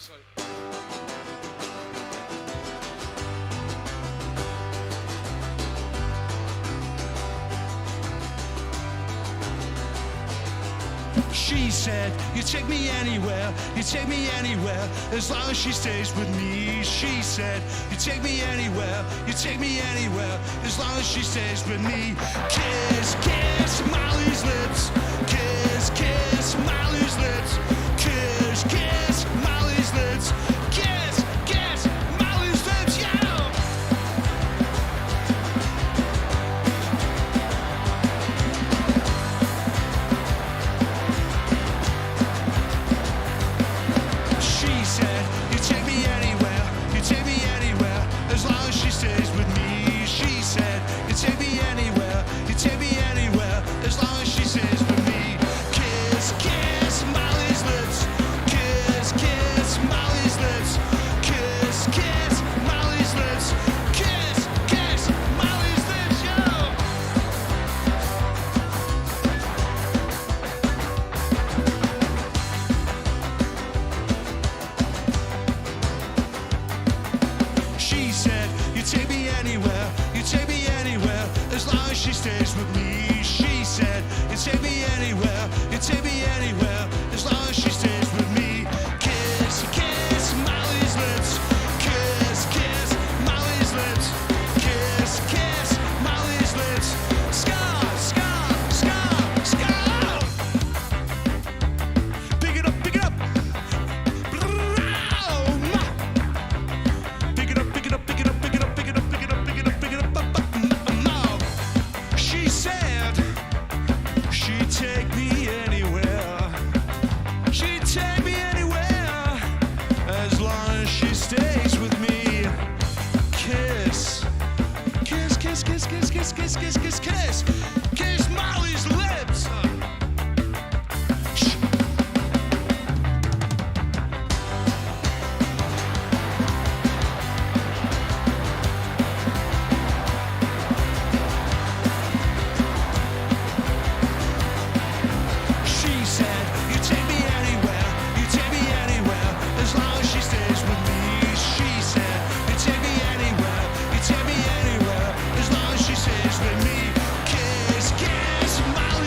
She said, you take me anywhere, as long as she stays with me. She said, you take me anywhere, as long as she stays with me. Kiss, kiss Molly's lips, kiss, kiss Molly's lips, kiss, kiss Molly's lips, kiss, kiss Molly's lips, yeah! As long as she stays with me. She said, you take me anywhere, as long as she stays with me. Kiss, kiss Molly's lips, kiss, kiss Molly's lips, kiss, kiss Molly's lips, kiss, kiss Molly's lips, yo! She said, you take me anywhere, as long as she stays with me. She said, you take me anywhere, as long as she stays with me. Kiss, kiss Molly's lips, kiss, kiss Molly's lips, kiss, kiss Molly's lips. Scar, scar, scar, scar. Pick it up, pick it up. Pick it up, pick it up, pick it up, pick it up, pick it up, pick it up, pick it up, pick it up, no. She said she'd take me anywhere. She'd take me anywhere, as long as she stays with me. Kiss, kiss, kiss, kiss, kiss, kiss, kiss, kiss, kiss, kiss, kiss Molly's lips. She said, you take me anywhere, as long as she stays with me. She said, you take me anywhere, as long as she stays with me. Kiss, kiss Molly.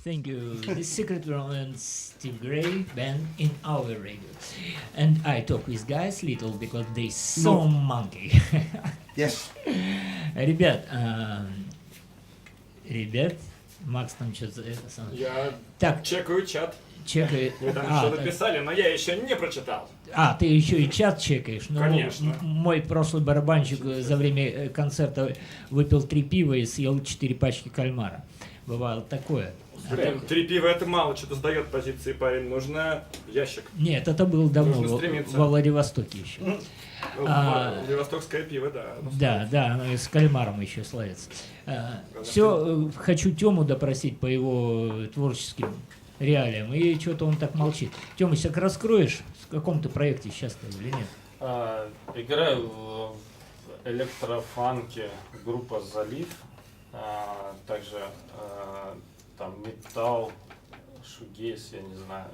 Thank you. The Secret World and Steve Gray band in our radio. And I talk with guys little because they so monkey. Yes. Ребят, Макс там что-то это самое. Я Так, чекаю чат. чекай. Вы там что-то писали, но я еще не прочитал. Ты еще и чат чекаешь? Ну, Конечно. Мой прошлый барабанщик за время концерта выпил 3 пива и съел 4 пачки кальмара. Бывало такое. Блин, 3 пива это мало, что-то сдает позиции парень. Нужно ящик. Нет, это было давно, Нужно стремиться. во Владивостоке еще. Владивостокское пиво, да. Да, оно и с кальмаром еще славится. Все, хочу Тему допросить по его творческим реалиям, и что-то он так молчит. Тёмысяк, раскроешь, в каком ты проекте сейчас-то или нет? Играю в электрофанке группа «Залив», также там металл, шугейс, я не знаю,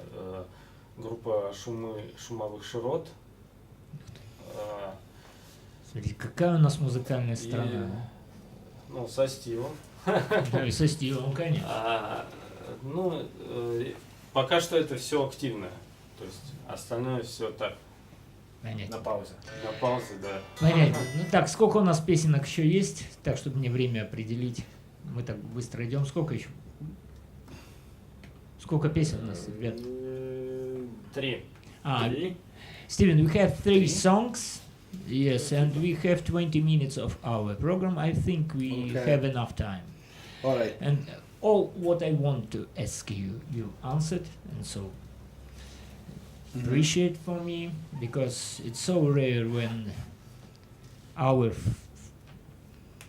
группа шумовых широт. Смотри, какая у нас музыкальная страна. Ну, со Стивом. Да, и со Стивом, конечно. Пока что это все активное. То есть остальное все так. Понятно. На паузе. На паузе, да. Понятно. Ну так, сколько у нас песенок еще есть? Так, чтобы мне время определить. Мы так быстро идем. Сколько еще? Сколько песен у нас, ребят? 3. Steven, we have 3 songs. Yes, and we have 20 minutes of our program. I think we have enough time. All right. And all what I want to ask you, you answered, and so appreciate for me, because it's so rare when our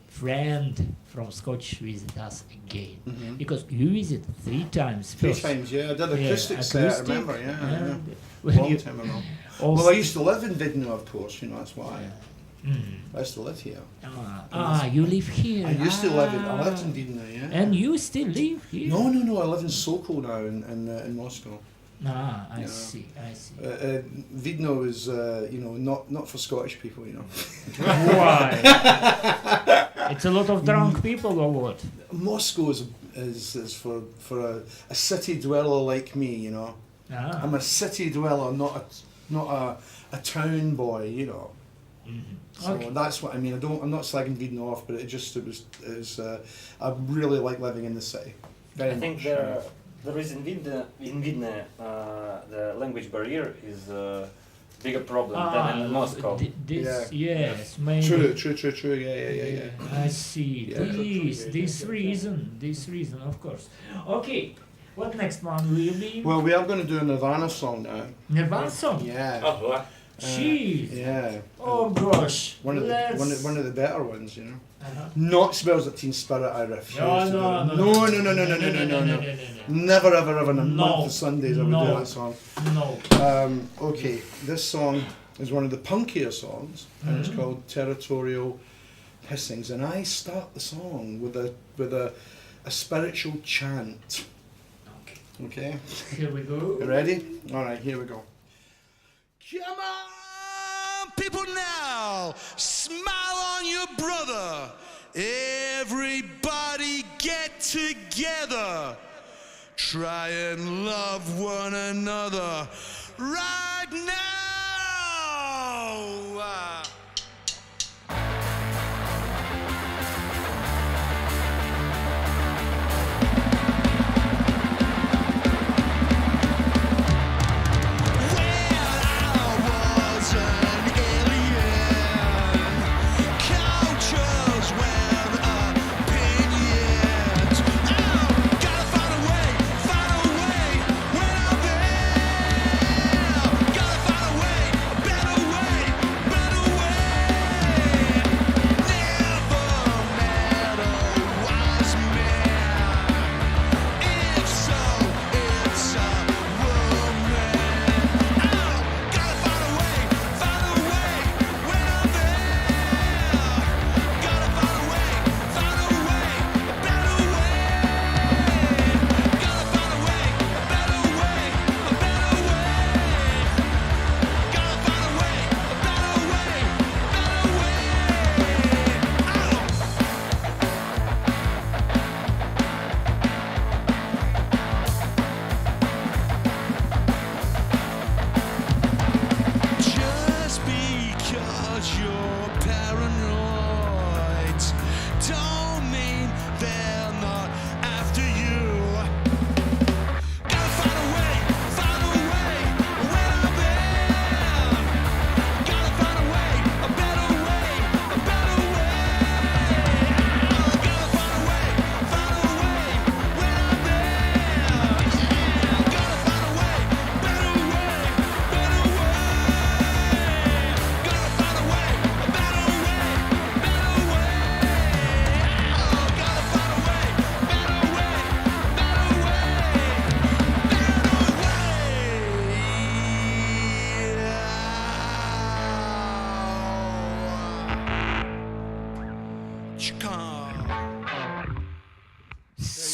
friend from Scotch visit us again. Because you visit 3 times. 3 first. times, yeah. I did acoustics there, I acoustic, remember, yeah. and when Long you time ago. also- Well, I used to live in Vidno, of course, you know, that's why. I used to live here. You live here. I used to live I lived in Vidno, yeah. And you still live here? No, I live in Sokol now in Moscow. I see. Vidno is, not for Scottish people, you know. Why? It's a lot of drunk people or what? Moscow is for a city dweller like me, you know. I'm a city dweller, not a town boy, you know. So that's what I mean. I'm not slagging Vidno off, but I really like living in the city. I think there is in Vidne the language barrier is a bigger problem than in Moscow. Yes, maybe. True. Yeah. I see. Yeah. This reason, of course. Okay, what next one will be? Well, we are going to do a Nirvana song now. Nirvana song? Yeah. Jeez. Yeah. Oh gosh. One of the better ones, you know. Not Smells Like Teen Spirit, I refuse. No. No. Never ever in a month of Sundays I would do that song. No. Okay, this song is one of the punkier songs, and it's called Territorial Hissings, and I start the song with a spiritual chant. Okay. Here we go. You ready? All right, here we go. Come on, people now, smile on your brother. Everybody get together. Try and love one another right now. Better way.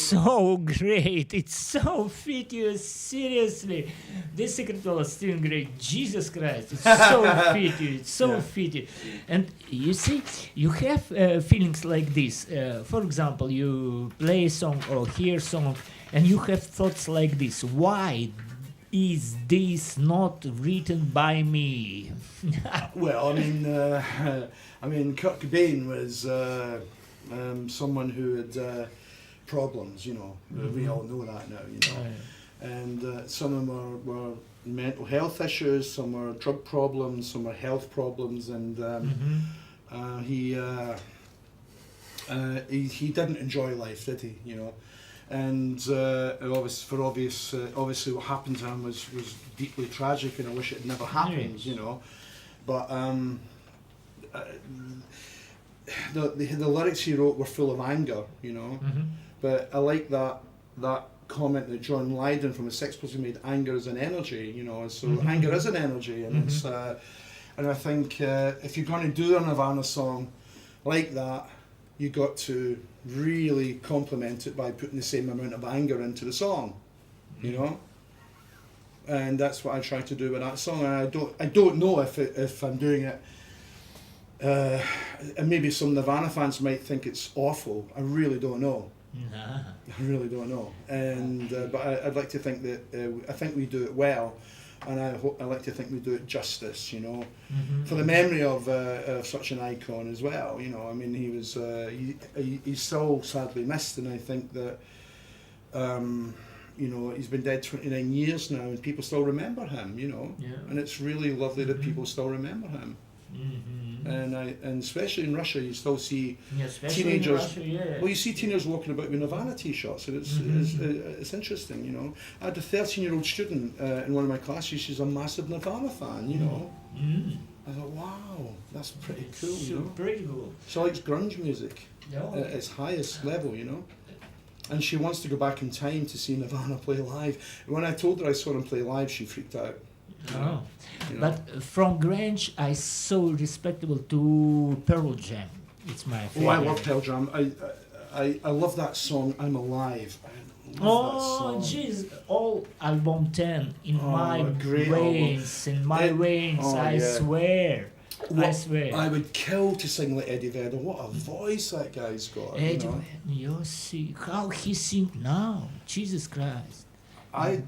so great. It's so fit you, seriously. This secret world of Stephen Gray, Jesus Christ, it's so fit you, it's so fit you. And you see, you have feelings like this. For example, you play a song or hear a song, and you have thoughts like this. Why is this not written by me? Well, I mean, Kurt Cobain was someone who had problems, you know. We all know that now, you know. And some of them were mental health issues, some were drug problems, some were health problems, and he didn't enjoy life, did he? You know. And obviously what happened to him was deeply tragic, and I wish it had never happened, you know. But the lyrics he wrote were full of anger, you know. But I like that comment that John Lydon from the Sex Pistols made: anger is an energy, you know. So anger is an energy, and it's and I think if you're going to do a Nirvana song like that, you got to really complement it by putting the same amount of anger into the song, you know. And that's what I try to do with that song. And I don't know if I'm doing it. And maybe some Nirvana fans might think it's awful. I really don't know. I really don't know. And but I'd like to think that I think we do it well, and I like to think we do it justice, you know, for the memory of such an icon as well. You know, I mean, he was he's so sadly missed, and I think that you know, he's been dead 29 years now, and people still remember him. You know, and it's really lovely that people still remember him. And especially in Russia, you still see teenagers. In Russia, Well, you see teenagers walking about with Nirvana T-shirts, and it's interesting, you know. I had a 13-year-old student in one of my classes. She's a massive Nirvana fan, you know. I thought, wow, that's pretty cool. You know? Pretty cool. She likes grunge music at its highest level, you know. And she wants to go back in time to see Nirvana play live. When I told her I saw them play live, she freaked out. Oh. You know? But from grunge, I so respectable to Pearl Jam. It's my favorite. Oh, I love Pearl Jam. I love that song, I'm Alive. I love that song. Jeez, all album 10 in my great veins, I swear. I swear. I would kill to sing like Eddie Vedder. What a voice that guy's got. Eddie, you know? you see how he sings now. Jesus Christ.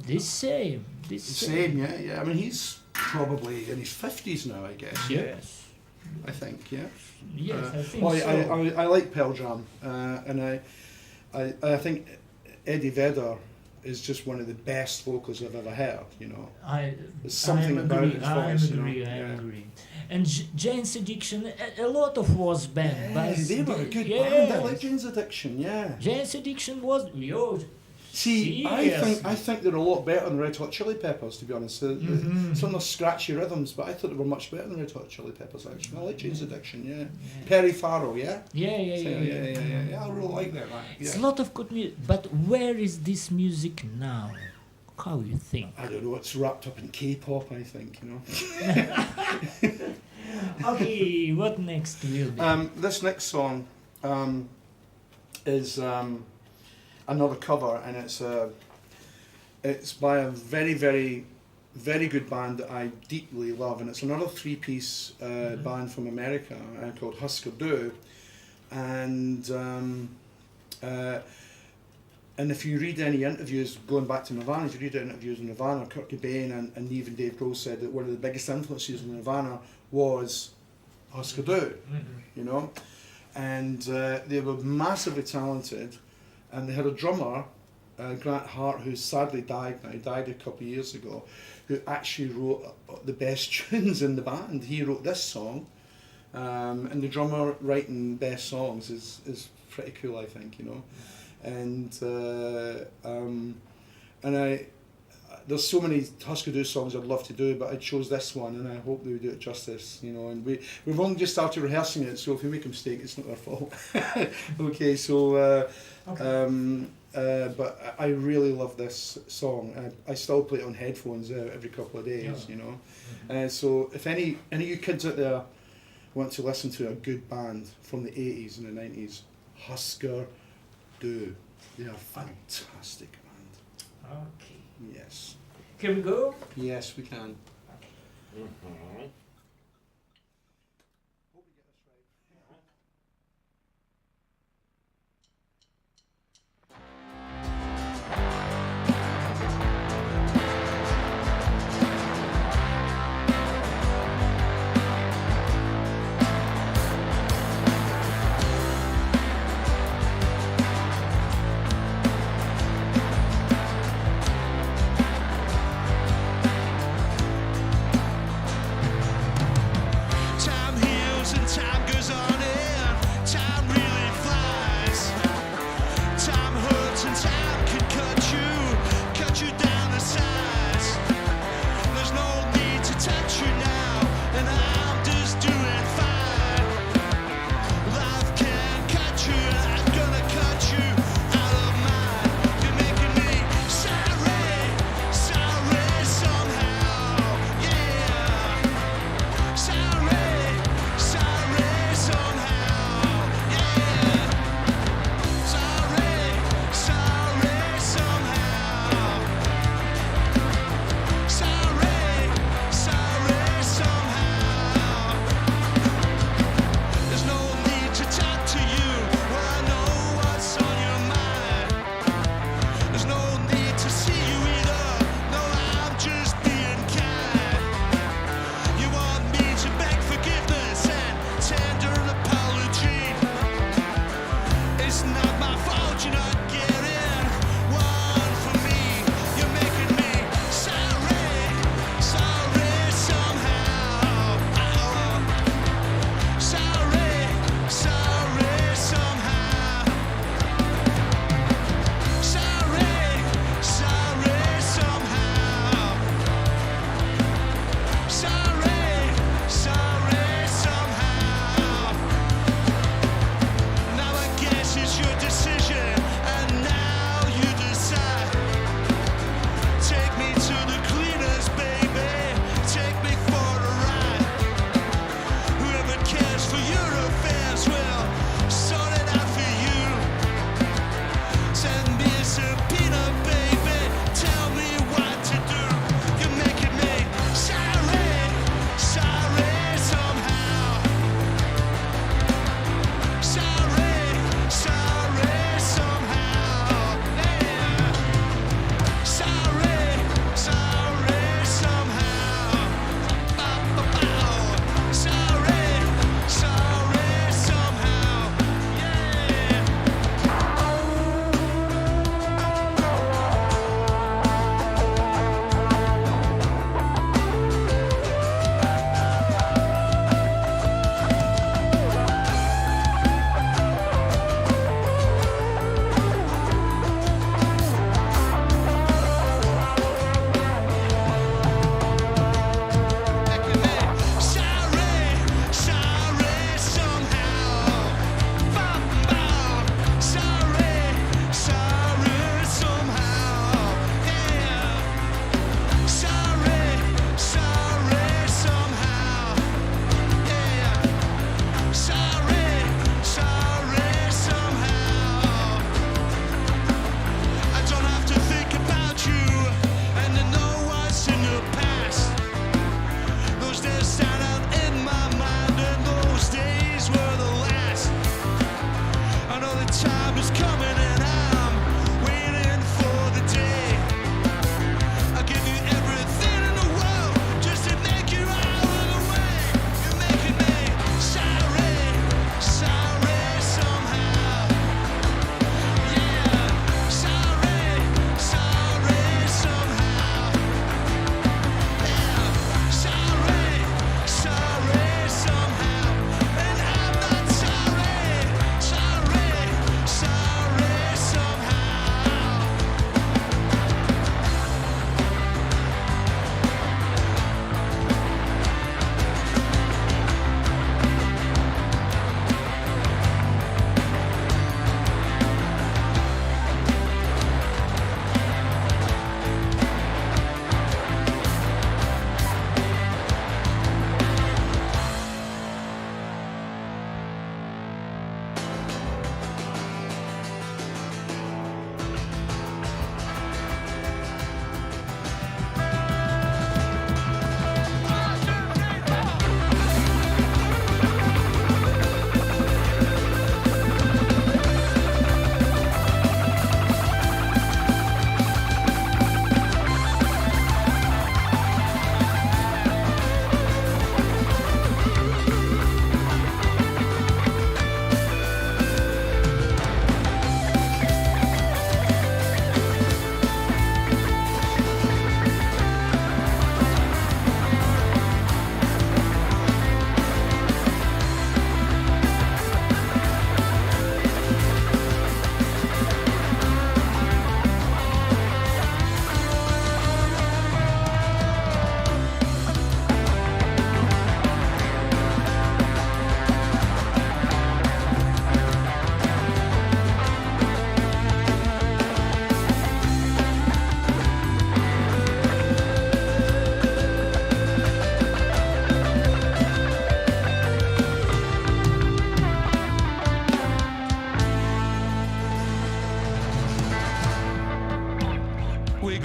The same. Yeah. I mean, he's probably in his 50s now, I guess. Yes. I think, yeah. Yes, I think well, so. I like Pearl Jam, and I think Eddie Vedder is just one of the best vocals I've ever heard, you know. There's something about his voice, I agree. And Jane's Addiction, a lot of was band. Yeah, they were a good band. I like Jane's Addiction, yeah. Jane's Addiction was... See, I think they're a lot better than Red Hot Chili Peppers, to be honest. Some of the scratchy rhythms, but I thought they were much better than Red Hot Chili Peppers, actually. I like Jane's Addiction, yeah. Perry Farrell, yeah? Yeah, I really like that, man. It's a lot of good music, but where is this music now? How you think? I don't know, it's wrapped up in K-pop, I think, you know. Okay, what next will be? This next song is... another cover, and it's by a very, very, very good band that I deeply love, and it's another three-piece band from America called Husker Du, and if you read any interviews going back to Nirvana, if you read interviews with Nirvana, Kurt Cobain and even Dave Grohl said that one of the biggest influences in Nirvana was Husker Du, you know, and they were massively talented. And they had a drummer, Grant Hart, who sadly died now. He died a couple of years ago, who actually wrote the best tunes in the band. He wrote this song, and the drummer writing best songs is pretty cool, I think, you know. And there's so many Husker Du songs I'd love to do, but I chose this one, and I hope they would do it justice, you know. And we've only just started rehearsing it, so if we make a mistake, it's not our fault. Okay, so. But I really love this song. I still play it on headphones every couple of days, you know. So if any of you kids out there want to listen to a good band from the 80s and the 90s, Husker Du. They are fantastic band. Okay. Yes. Can we go? Yes, we can.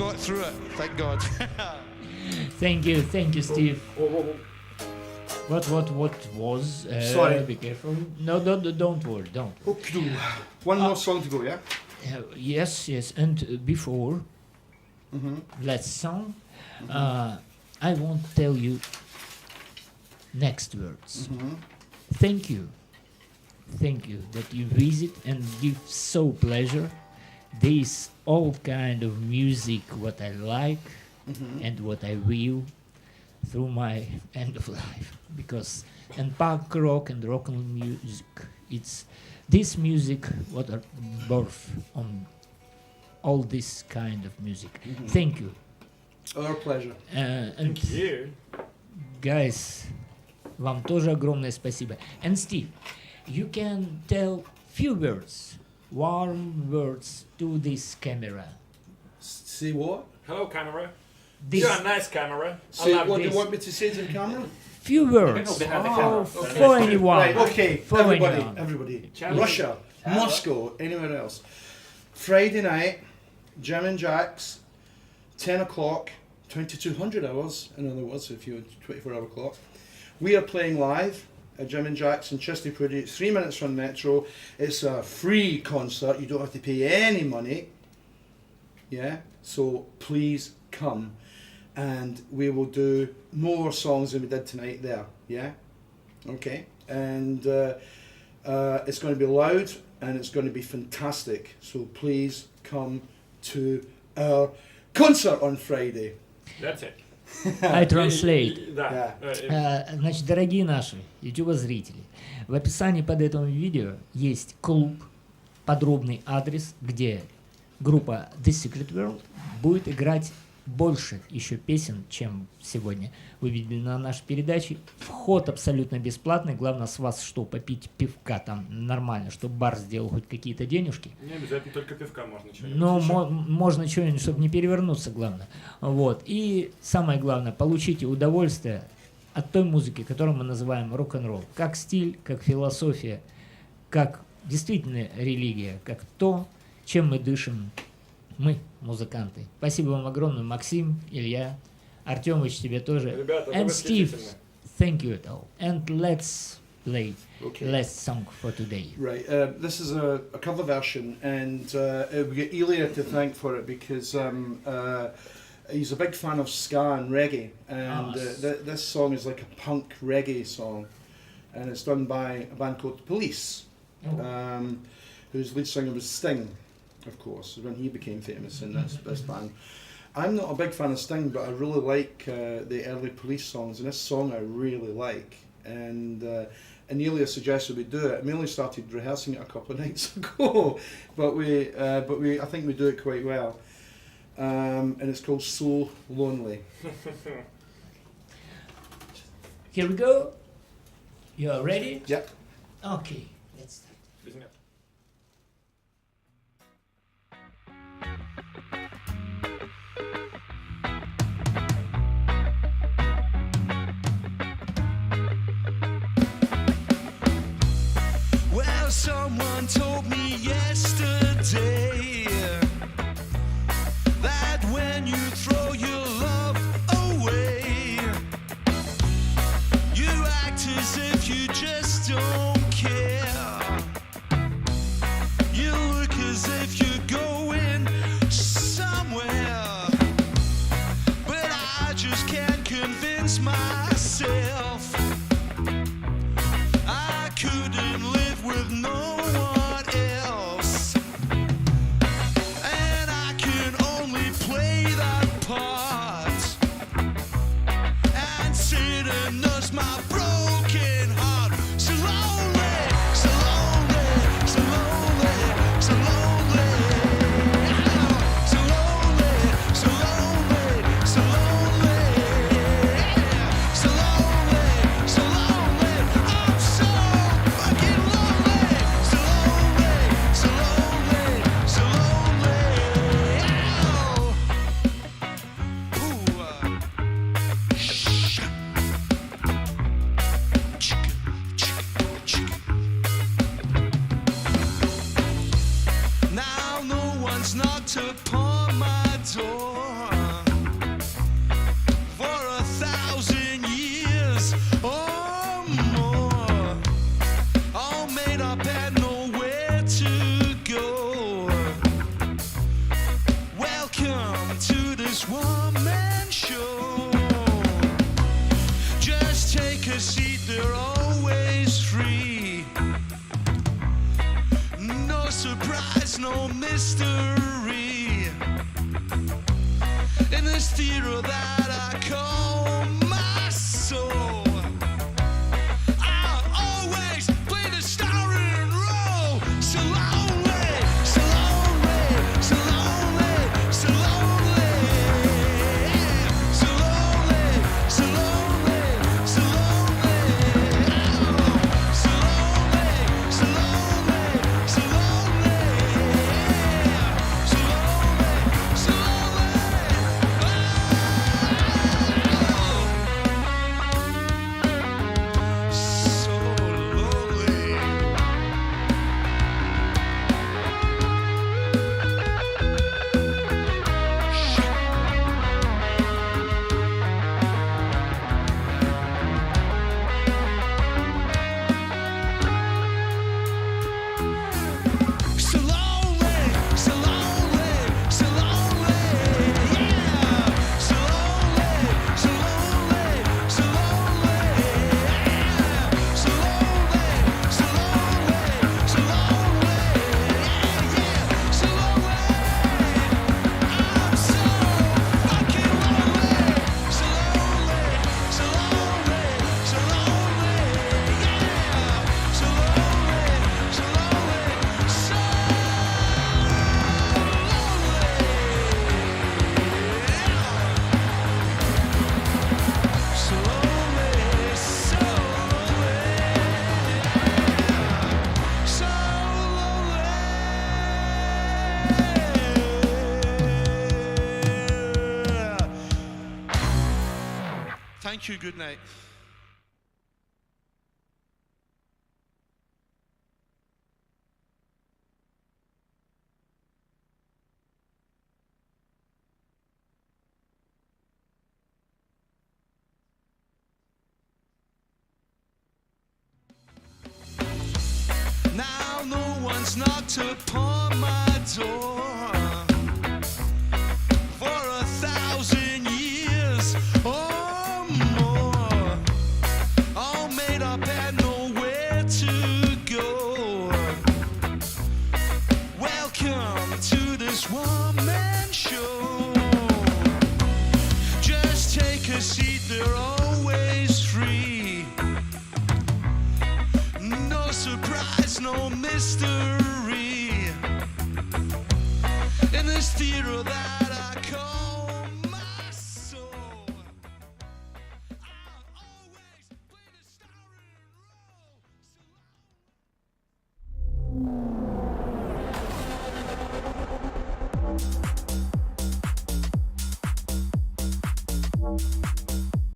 got through it, thank God. Thank you, Steve. What was? Sorry. Be careful. No, don't worry, don't. Okay. One more song to go, yeah? Yes, and before last song, I want to tell you next words. Thank you that you visit and give so pleasure. This all kind of music what I like and what I will through my end of life, because and punk rock and rock and music, it's this music what are birth on all this kind of music. Thank you. Our pleasure. And Thank you. guys, вам тоже огромное спасибо. And Steve, you can tell few words, warm words to this camera. Say what? Hello, camera. This You're a nice camera. I Say love what do this. you want me to say to the camera? few words behind the camera. for anyone. Right, okay, For everybody, anyone. everybody. Challenge. Russia, Moscow, anywhere else. Friday night, Jim and Jack's, 10 o'clock, 2200 hours, in other words, if you 24-hour clock. We are playing live at Jim and Jack's in Chistые Prudy. It's 3 minutes from Metro. It's a free concert. You don't have to pay any money. Yeah, so please come. And we will do more songs than we did tonight there. Yeah? Okay. And it's going to be loud and it's going to be fantastic. So please come to our concert on Friday. That's it. I translate. Да. Значит, дорогие наши YouTube-зрители, в описании под этим видео есть клуб, подробный адрес, где группа The Secret World будет играть больше еще песен, чем сегодня вы видели на нашей передаче. Вход абсолютно бесплатный. Главное с вас что, попить пивка там нормально, чтобы бар сделал хоть какие-то денежки. Не обязательно только пивка можно что-нибудь. Но еще. можно что-нибудь, чтобы не перевернуться, главное. Вот. И самое главное, получите удовольствие от той музыки, которую мы называем рок-н-ролл. Как стиль, как философия, как действительно религия, как то, чем мы дышим. Мы, музыканты. Спасибо вам огромное, Максим, Илья, Артемыч, тебе тоже. Ребята, вы And Steve, восхитительны. thank you at all. And let's play Okay. last song for today. Right, this is a cover version, and we get Ilya to thank for it because he's a big fan of ska and reggae, and this song is like a punk reggae song, and it's done by a band called Police, whose lead singer was Sting, of course, when he became famous in this band. I'm not a big fan of Sting, but I really like the early Police songs, and this song I really like, and Ilya suggested we do it. And we only started rehearsing it a couple of nights ago, but I think we do it quite well. And it's called So Lonely. Here we go. You are ready? Yep. Okay, let's start. Возьмет. Well, someone told me yesterday that when you throw your love away, you act as if you just don't care. You look as if you're going somewhere, but I just can't convince myself I couldn't live with no one else, and I can only play that part and sit and nurse my broken heart. So lonely, so lonely, so lonely, so lonely, so lonely, so lonely, so lonely, so lonely, so lonely. I'm so fucking lonely, so lonely, so lonely, so lonely. Now no one's knocked upon my door. Thank you, good night. Now no one's knocked upon my door for 1,000 years or more. All made up and nowhere to go. Welcome to this one-man show. Just take a seat, they're always free. No surprise, no mystery in this theater that